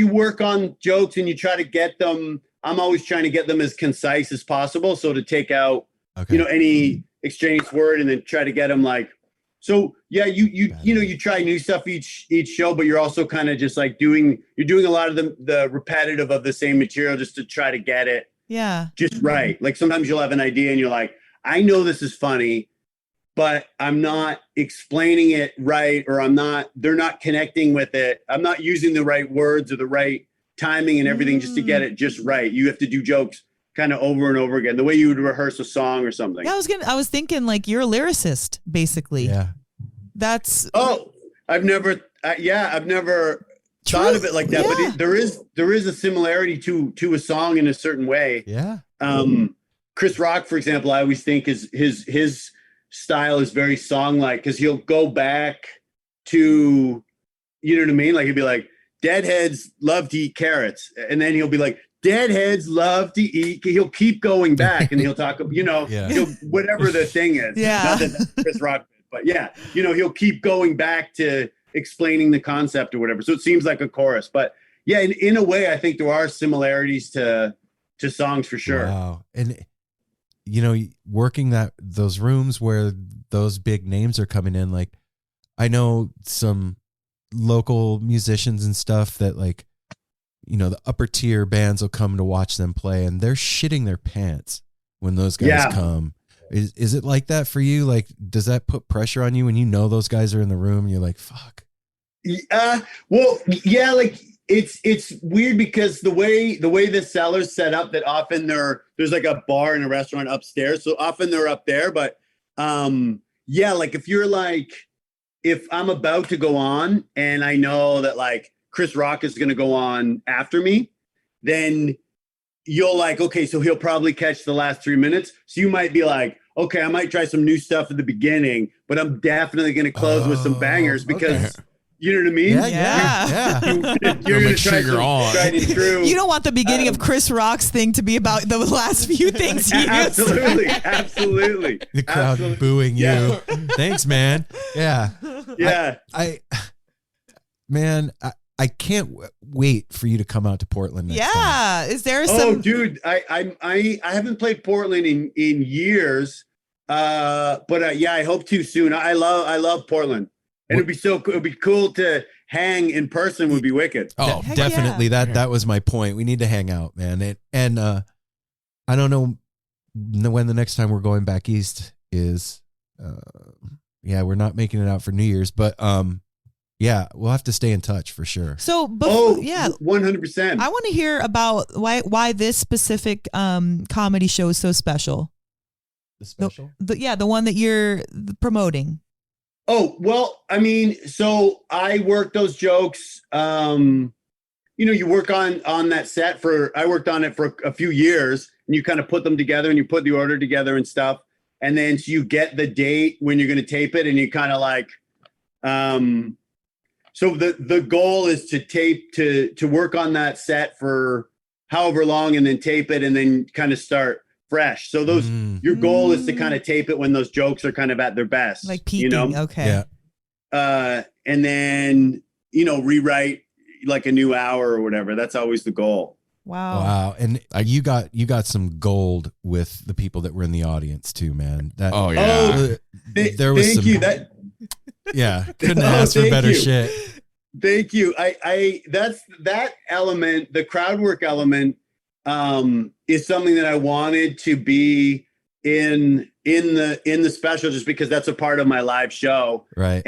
work on jokes and you try to get them. I'm always trying to get them as concise as possible. So to take out, any extraneous word and then try to get them like, so you try new stuff each show, but you're also kind of just like doing a lot of the repetitive of the same material just to try to get it just right. Like sometimes you'll have an idea and you're like, I know this is funny, but I'm not explaining it right, or they're not connecting with it. I'm not using the right words or the right timing and everything just to get it just right. You have to do jokes kind of over and over again, the way you would rehearse a song or something. Yeah, I was thinking like you're a lyricist, basically. Yeah. That's. Oh, I've never thought of it like that, but there is a similarity to a song in a certain way. Yeah. Chris Rock, for example, I always think his style is very song-like because he'll go back to, you know what I mean? Like he'll be like, Deadheads love to eat carrots. And then he'll be like, Deadheads love to eat. He'll keep going back and he'll talk, whatever the thing is. Yeah. Not that that's Chris Rock, but he'll keep going back to explaining the concept or whatever. So it seems like a chorus. But in a way, I think there are similarities to songs for sure. Wow. And, working those rooms where those big names are coming in, like I know some local musicians and stuff that like, the upper tier bands will come to watch them play and they're shitting their pants when those guys come. Is it like that for you? Like, does that put pressure on you when those guys are in the room and you're like, fuck? Well, yeah, like it's weird because the way the cellar's set up that often there's like a bar and a restaurant upstairs. So often they're up there, but like if I'm about to go on and I know that like Chris Rock is going to go on after me, then you'll like, okay, so he'll probably catch the last 3 minutes. So you might be like, okay, I might try some new stuff at the beginning, but I'm definitely going to close with some bangers because you know what I mean? Yeah. You're going to try and true. You don't want the beginning of Chris Rock's thing to be about the last few things he Absolutely. The crowd booing you. Thanks, man. Yeah. Yeah. I can't wait for you to come out to Portland next time. Is there some? Oh, dude, I haven't played Portland in years, but I hope to soon. I love Portland, and it'd be cool to hang in person would be wicked. Oh, Heck definitely. yeah. That was my point. We need to hang out, man. And I don't know when the next time we're going back east is. Yeah, we're not making it out for New Year's, but yeah, we'll have to stay in touch for sure. So, yeah, 100%. I want to hear about why this specific comedy show is so special. The special? The one that you're promoting. Oh, well, I mean, so I work those jokes. You work on that set I worked on it for a few years, and you kind of put them together and you put the order together and stuff. And then so you get the date when you're going to tape it, and you kind of like, so the goal is to tape, to work on that set for however long, and then tape it, and then kind of start fresh. So your goal is to kind of tape it when those jokes are kind of at their best, like peaking. Okay. Yeah. And then, rewrite like a new hour or whatever. That's always the goal. Wow. And you got some gold with the people that were in the audience too, man. There was thank some, you. That yeah, couldn't ask for better shit. Thank you. That's that element, the crowd work element, is something that I wanted to be in the special, just because that's a part of my live show. Right.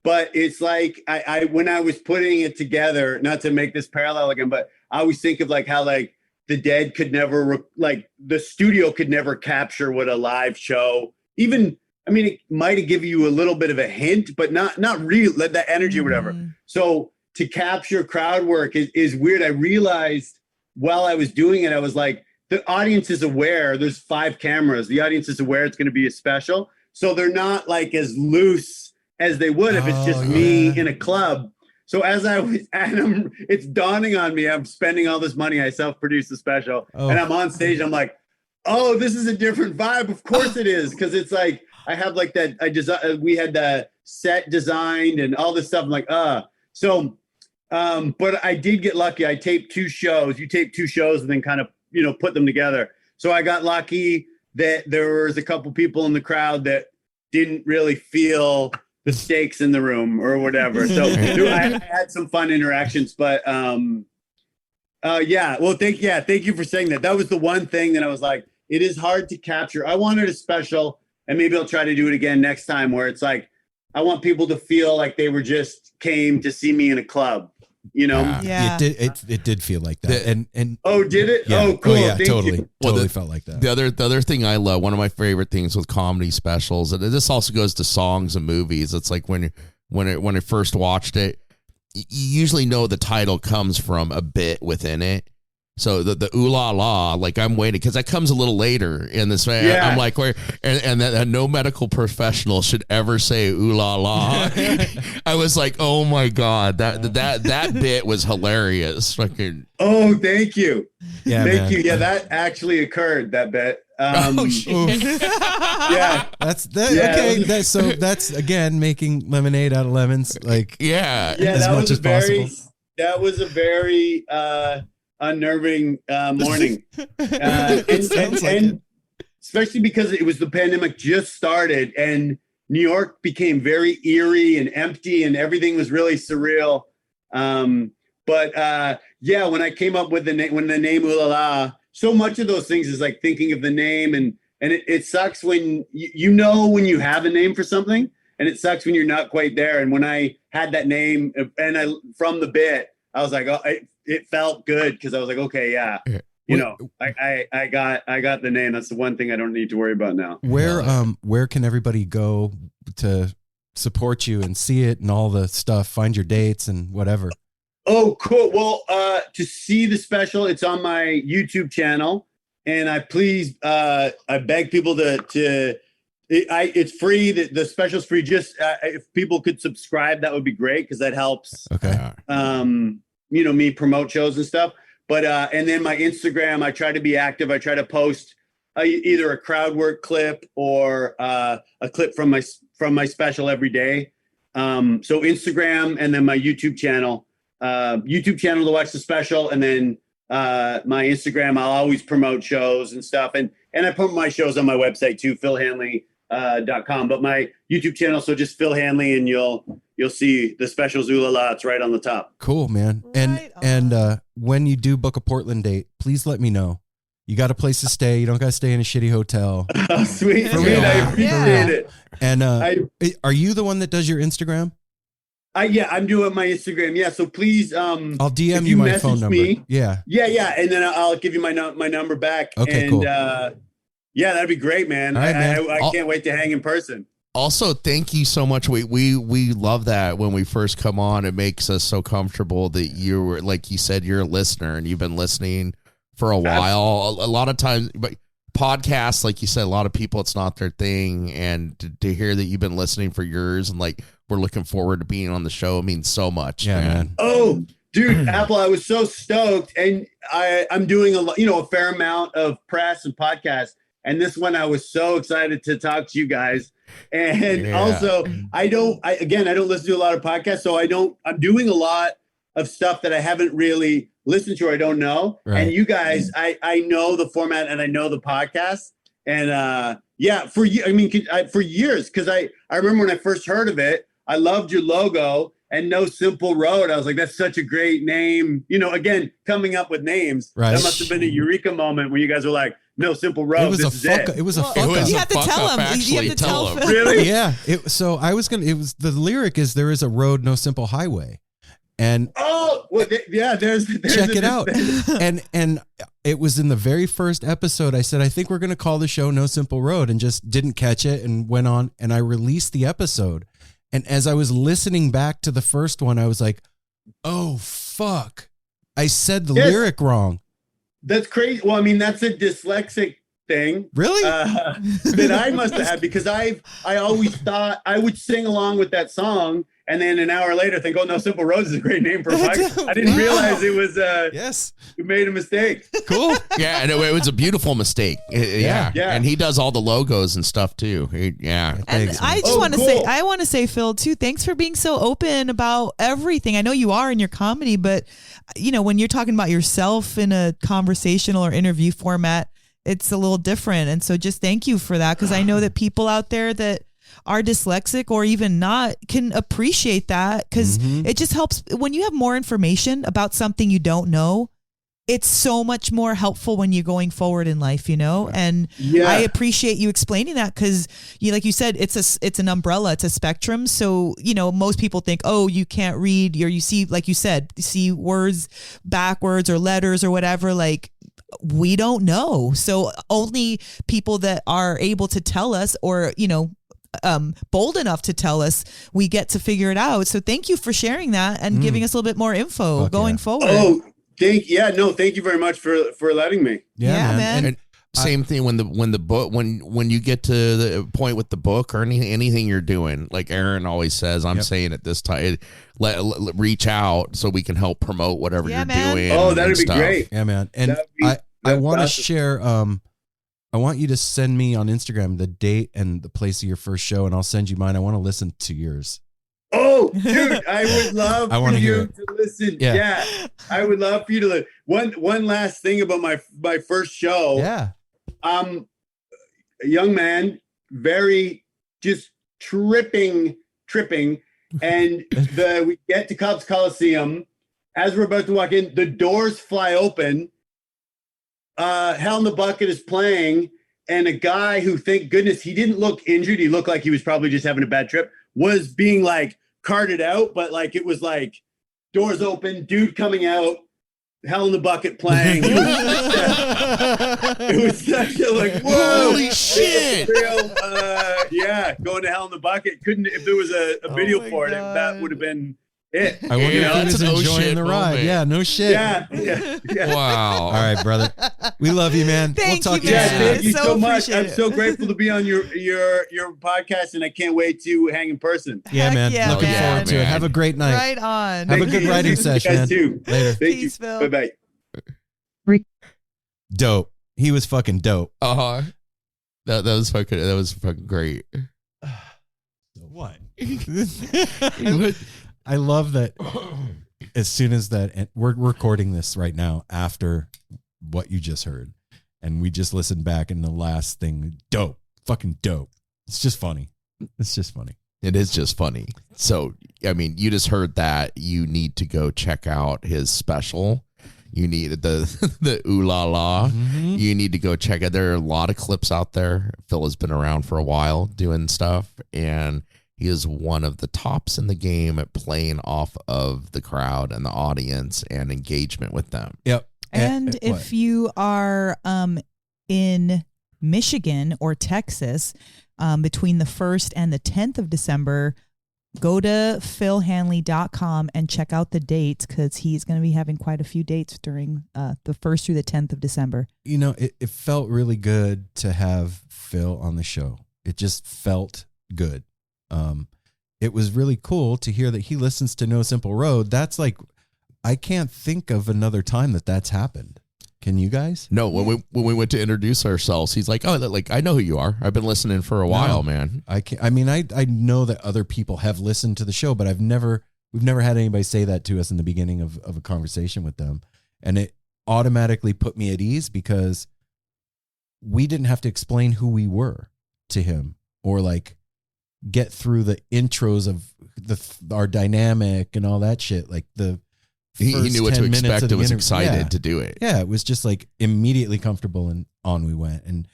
But it's like I when I was putting it together, not to make this parallel again, but I always think of like how like the Dead could never the studio could never capture what a live show, even, I mean, it might have given you a little bit of a hint, but not real, that energy or whatever. So to capture crowd work is weird. I realized while I was doing it, I was like, the audience is aware there's 5 cameras. The audience is aware it's going to be a special. So they're not like as loose as they would if it's just me in a club. So as I was, and it's dawning on me, I'm spending all this money. I self-produced the special, and I'm on stage. I'm like, oh, this is a different vibe. Of course it is, because it's like I have like that. We had the set designed and all this stuff. I'm like, so. But I did get lucky. I taped 2 shows. You tape 2 shows and then kind of put them together. So I got lucky that there was a couple people in the crowd that didn't really feel the stakes in the room or whatever. So I had some fun interactions, but yeah. Well, thank you for saying that. That was the one thing that I was like, it is hard to capture. I wanted a special, and maybe I'll try to do it again next time, where it's like, I want people to feel like they were just came to see me in a club, Yeah. It did feel like that. And oh, did it? yeah. Oh, cool. Yeah, Thank totally. you. Totally felt like that. The other thing I love, one of my favorite things with comedy specials, and this also goes to songs and movies. It's like when I first watched it, you usually know the title comes from a bit within it. So the ooh la la, like I'm waiting because that comes a little later in this. Yeah. I'm like, and that no medical professional should ever say ooh la la. I was like, oh my god, that bit was hilarious. Fucking. Oh, thank you. Yeah, thank man. you. Yeah, that actually occurred. That bit. Oh shit. Yeah. That's that. Yeah, Okay, that's again making lemonade out of lemons. Like Yeah. Yeah, as that much was as possible. That was a very unnerving morning, and especially because it was the pandemic just started, and New York became very eerie and empty, and everything was really surreal. But yeah, when I came up with the name Ooh La La, so much of those things is like thinking of the name, and it sucks when when you have a name for something, and it sucks when you're not quite there. And when I had that name, and from the bit, I was like, oh, it felt good, because I was like, okay, yeah, I got the name. That's the one thing I don't need to worry about now. Where can everybody go to support you and see it and all the stuff? Find your dates and whatever. Oh, cool. Well, to see the special, it's on my YouTube channel, and I beg people it's free. The special's free. Just if people could subscribe, that would be great, because that helps. Okay. Me promote shows and stuff. But and then my Instagram, I try to be active. I try to post either a crowd work clip or a clip from my special every day. So Instagram, and then my YouTube channel. YouTube channel to watch the special, and then my Instagram, I'll always promote shows and stuff. And I promote my shows on my website too, philhanley.com. But my YouTube channel, so just Phil Hanley, and you'll you'll see the special Zulala. It's right on the top. Cool, man. And when you do book a Portland date, please let me know. You got a place to stay. You don't got to stay in a shitty hotel. Oh, sweet. For Sweet. real. I appreciate it. And are you the one that does your Instagram? Yeah, I'm doing my Instagram. Yeah, so please, I'll DM you my phone number. Yeah, and then I'll give you my number back. Okay, and, cool. Yeah, that'd be great, man. All right, man. I can't wait to hang in person. Also, thank you so much. We love that when we first come on. It makes us so comfortable that you were, like you said, you're a listener and you've been listening for a while. A lot of times, but podcasts, like you said, a lot of people, it's not their thing. And to hear that you've been listening for years and like we're looking forward to being on the show means so much. Yeah, man. Oh, dude, Apple, I was so stoked, and I'm doing a fair amount of press and podcasts. And this one, I was so excited to talk to you guys. And also, I don't listen to a lot of podcasts, so I'm doing a lot of stuff that I haven't really listened to or I don't know. Right. And you guys, I know the format and I know the podcast. And for years, because I remember when I first heard of it, I loved your logo and No Simple Road. I was like, that's such a great name. Again, coming up with names. Right. That must have been a eureka moment when you guys were like, No Simple Road. It was It was a fuck up. You have to tell him. You have to tell him. Really? Yeah. The lyric is there is a road, no simple highway. And there's check it out. And it was in the very first episode. I said, I think we're going to call the show No Simple Road, and just didn't catch it and went on. And I released the episode. And as I was listening back to the first one, I was like, oh, fuck. I said the lyric wrong. That's crazy. Well, I mean, that's a dyslexic thing. Really? That I must have had, because I always thought I would sing along with that song, and then an hour later think, oh, No Simple Road is a great name for a podcast. I didn't realize it was you made a mistake. Cool. Yeah, and it was a beautiful mistake. Yeah. And he does all the logos and stuff too. And I just want to say, Phil, too, thanks for being so open about everything. I know you are in your comedy, but when you're talking about yourself in a conversational or interview format, it's a little different. And so just thank you for that, because I know that people out there that are dyslexic or even not can appreciate that, because it just helps when you have more information about something you don't know. It's so much more helpful when you're going forward in life, and I appreciate you explaining that, because like you said, it's an umbrella, it's a spectrum. So, most people think, oh, you can't read, or you see, like you said, see words backwards or letters or whatever, like we don't know. So only people that are able to tell us, or, bold enough to tell us, we get to figure it out. So thank you for sharing that and giving us a little bit more info going forward. Oh, thank you very much for letting me. Yeah, man. And same thing when the book, when you get to the point with the book or anything you're doing, like Aaron always says, I'm saying at this time, reach out so we can help promote whatever you're doing. Oh, that'd be great. Yeah, man. And I want to share, I want you to send me on Instagram the date and the place of your first show, and I'll send you mine. I want to listen to yours. Oh, dude, I would love for you to listen. Yeah. I would love for you to listen. One last thing about my first show. Yeah. A young man, very just tripping. And we get to Cobb's Coliseum. As we're about to walk in, the doors fly open. Hell in the Bucket is playing, and a guy who, thank goodness, he didn't look injured. He looked like he was probably just having a bad trip, was being like carted out, but like it was like doors open, dude coming out, Hell in the Bucket playing. It was such a like, whoa, holy shit. Going to Hell in the Bucket. If there was a video for it, that would have been it. I wonder if he was enjoying the ride. Moment. Yeah, no shit. Yeah. Wow. All right, brother. We love you, man. Thank we'll talk you, to you man. soon. Thank you so much. appreciate I'm it. so grateful to be on your podcast, and I can't wait to hang in person. Yeah, Heck man. yeah, Looking man. forward to it. Have a great night. Right on. Have a good writing session, man. Too. Later. Thank Peace, you. Phil. Bye-bye. Dope. He was fucking dope. That was fucking great. What? I love that. As soon as that, and we're recording this right now after what you just heard, and we just listened back, and the last thing, dope, fucking dope. It's just funny. It is just funny. So, I mean, you just heard that. You need to go check out his special. You need the ooh la la. Mm-hmm. You need to go check it. There are a lot of clips out there. Phil has been around for a while doing stuff, and he is one of the tops in the game at playing off of the crowd and the audience and engagement with them. Yep. And if you are in Michigan or Texas, between the 1st and the 10th of December, go to philhanley.com and check out the dates, because he's going to be having quite a few dates during the 1st through the 10th of December. You know, it felt really good to have Phil on the show. It just felt good. It was really cool to hear that he listens to No Simple Road. That's like, I can't think of another time that that's happened. Can you guys? No, when we went to introduce ourselves, he's like, "Oh, like I know who you are. I've been listening for a while, man." I can't. I mean, I know that other people have listened to the show, but we've never had anybody say that to us in the beginning of a conversation with them, and it automatically put me at ease because we didn't have to explain who we were to him or like get through the intros of our dynamic and all that shit. Like he knew what to expect and was excited to do it. Yeah, it was just like immediately comfortable, and on we went. And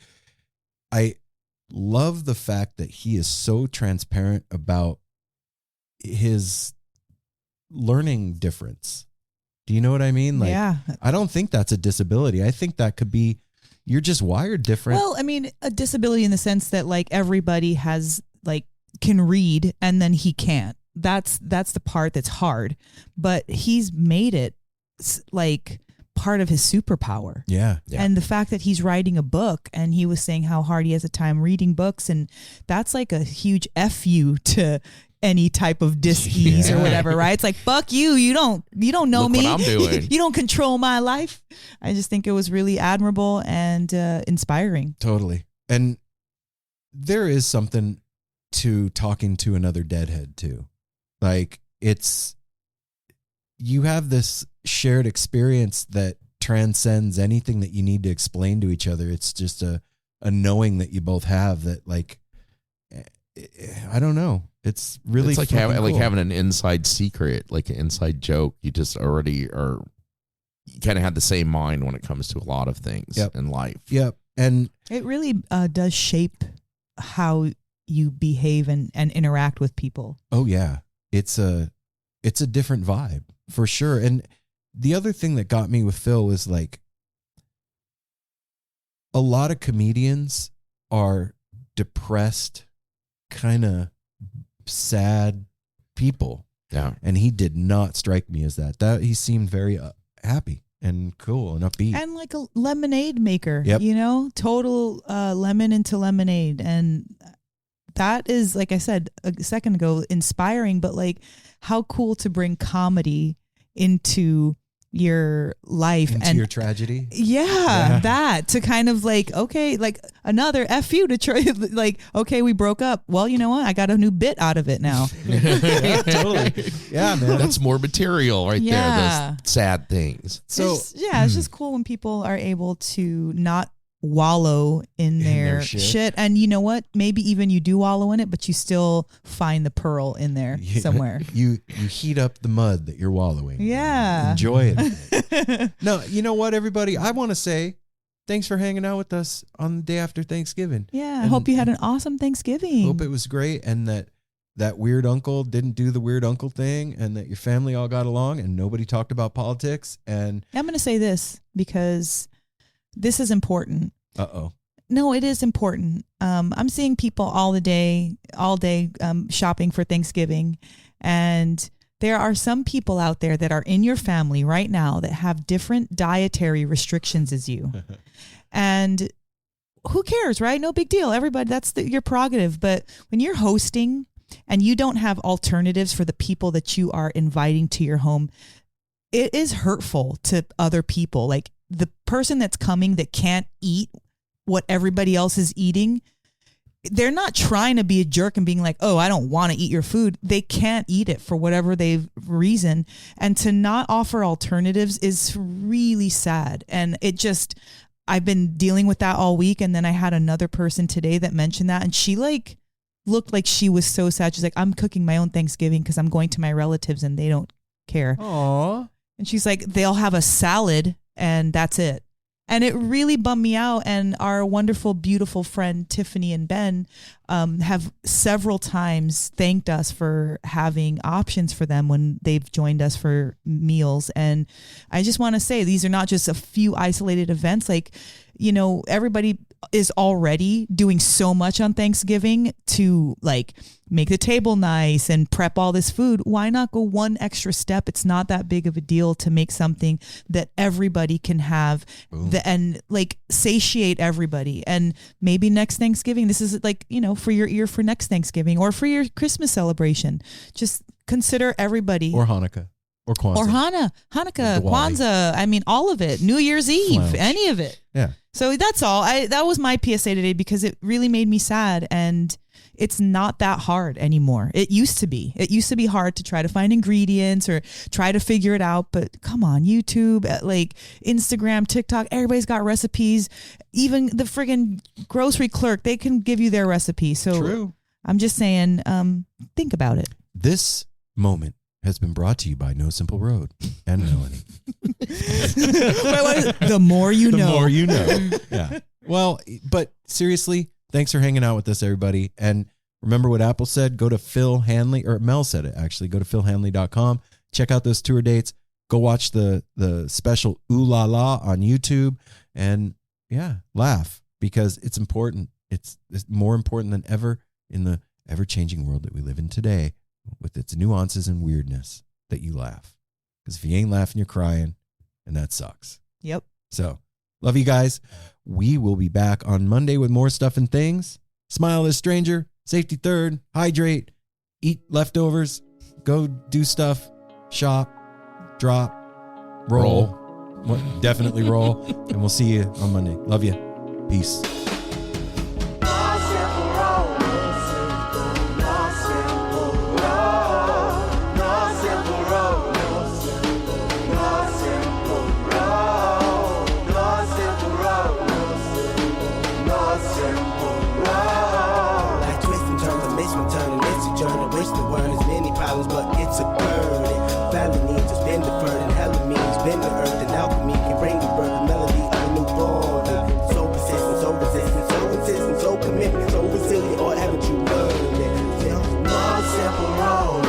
I love the fact that he is so transparent about his learning difference. Do you know what I mean? Like, yeah. I don't think that's a disability. I think that could be you're just wired different. Well, I mean, a disability in the sense that like everybody has like can read and then he can't. That's the part that's hard, but he's made it like part of his superpower. Yeah. And the fact that he's writing a book, and he was saying how hard he has a time reading books, and that's like a huge F you to any type of dis-ease or whatever, right? It's like, fuck you. You don't know Look me. what I'm doing. You don't control my life. I just think it was really admirable and inspiring. Totally. And there is something to talking to another Deadhead too. Like you have this shared experience that transcends anything that you need to explain to each other. It's just a knowing that you both have that, like, I don't know. It's really, it's like having an inside secret, like an inside joke. You just already are, you kind of have the same mind when it comes to a lot of things in life. Yep. And it really does shape how you behave and interact with people. Oh yeah. It's a different vibe for sure. And the other thing that got me with Phil was like, a lot of comedians are depressed, kind of sad people. Yeah. And he did not strike me as that. He seemed very happy and cool and upbeat. And like a lemonade maker, Yep. you know, total lemon into lemonade. And that is, like I said a second ago, inspiring, but like how cool to bring comedy into your life into and your tragedy. Yeah, that to kind of like, okay, like another F you to try, like, okay, we broke up. Well, you know what? I got a new bit out of it now. Yeah, totally. Yeah, man. That's more material right there. Those sad things. So it's just cool when people are able to not wallow in their shit. And you know what? Maybe even you do wallow in it, but you still find the pearl in there somewhere. You heat up the mud that you're wallowing. Yeah. Enjoy it. No, you know what, everybody? I want to say thanks for hanging out with us on the day after Thanksgiving. Yeah. I hope you had an awesome Thanksgiving. Hope it was great, and that weird uncle didn't do the weird uncle thing, and that your family all got along and nobody talked about politics. And I'm going to say this because this is important. Uh-oh. No, it is important. I'm seeing people all day shopping for Thanksgiving. And there are some people out there that are in your family right now that have different dietary restrictions as you. And who cares, right? No big deal. Everybody, that's your prerogative. But when you're hosting and you don't have alternatives for the people that you are inviting to your home, it is hurtful to other people. Like, the person that's coming that can't eat what everybody else is eating, they're not trying to be a jerk and being like, oh, I don't want to eat your food. They can't eat it for whatever reason. And to not offer alternatives is really sad. And I've been dealing with that all week. And then I had another person today that mentioned that. And she like looked like she was so sad. She's like, I'm cooking my own Thanksgiving because I'm going to my relatives and they don't care. Aww. And she's like, they'll have a salad and that's it. And it really bummed me out. And our wonderful, beautiful friend, Tiffany and Ben, have several times thanked us for having options for them when they've joined us for meals. And I just want to say, these are not just a few isolated events. Like, you know, everybody is already doing so much on Thanksgiving to like make the table nice and prep all this food. Why not go one extra step? It's not that big of a deal to make something that everybody can have and like satiate everybody. And maybe next Thanksgiving, this is like, you know, for your ear for next Thanksgiving or for your Christmas celebration. Just consider everybody. Or Hanukkah. Or Kwanzaa. Or Hanukkah, Kwanzaa. I mean, all of it. New Year's Eve, any of it. Yeah. So that's all. That was my PSA today because it really made me sad, and it's not that hard anymore. It used to be. It used to be hard to try to find ingredients or try to figure it out. But come on, YouTube, like Instagram, TikTok, everybody's got recipes. Even the friggin' grocery clerk, they can give you their recipe. So True. I'm just saying, think about it. This moment has been brought to you by No Simple Road and Melanie. The more you know. The more you know. Yeah. Well, but seriously, thanks for hanging out with us, everybody. And remember what Apple said? Go to Phil Hanley, or Mel said it actually. Go to philhanley.com. Check out those tour dates. Go watch the special Ooh La La on YouTube. And yeah, laugh because it's important. It's more important than ever in the ever-changing world that we live in today, with its nuances and weirdness, that you laugh. Because if you ain't laughing, you're crying, and that sucks. Yep. So, love you guys. We will be back on Monday with more stuff and things. Smile as stranger, safety third, hydrate, eat leftovers, go do stuff, shop, drop, roll. Definitely roll. And we'll see you on Monday. Love you. Peace. But it's a burden. Family needs has been deferred, and hella means been the earth, and alchemy can bring the birth, the melody of a newborn. So persistent, so resistant, so insistent, so commitment, so resilient, or haven't you learned it? No simple road.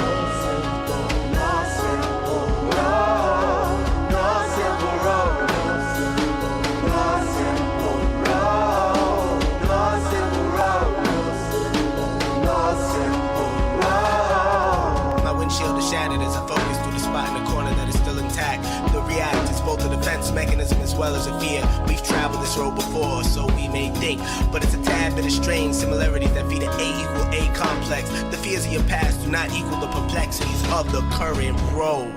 Shattered as I focus through the spot in the corner that is still intact. The react is both a defense mechanism as well as a fear. We've traveled this road before, so we may think, but it's a tad bit of strange similarities that feed an A equal A complex. The fears of your past do not equal the perplexities of the current road.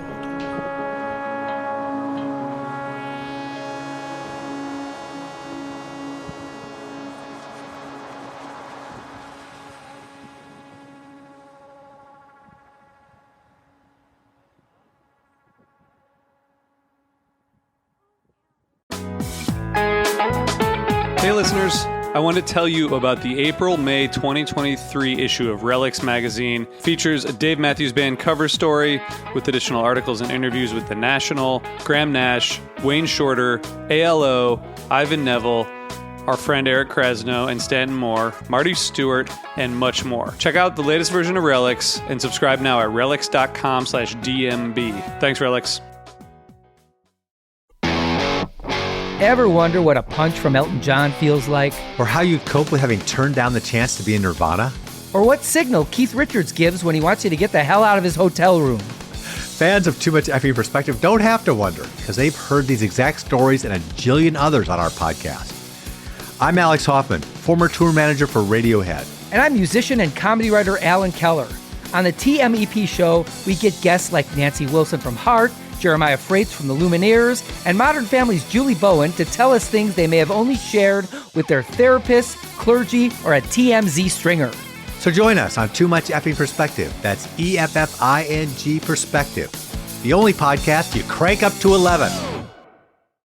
Hey listeners, I want to tell you about the April-May 2023 issue of Relics magazine. Features a Dave Matthews Band cover story with additional articles and interviews with The National, Graham Nash, Wayne Shorter, ALO, Ivan Neville, our friend Eric Krasno and Stanton Moore, Marty Stewart, and much more. Check out the latest version of Relics and subscribe now at relics.com/DMB. Thanks, Relics. Ever wonder what a punch from Elton John feels like? Or how you'd cope with having turned down the chance to be in Nirvana? Or what signal Keith Richards gives when he wants you to get the hell out of his hotel room? Fans of Too Much Effing Perspective don't have to wonder, because they've heard these exact stories and a jillion others on our podcast. I'm Alex Hoffman, former tour manager for Radiohead. And I'm musician and comedy writer Alan Keller. On the TMEP show, we get guests like Nancy Wilson from Heart, Jeremiah Freites from the Lumineers, and Modern Family's Julie Bowen to tell us things they may have only shared with their therapist, clergy, or a TMZ stringer. So join us on Too Much Effing Perspective. That's EFFING Perspective. The only podcast you crank up to 11.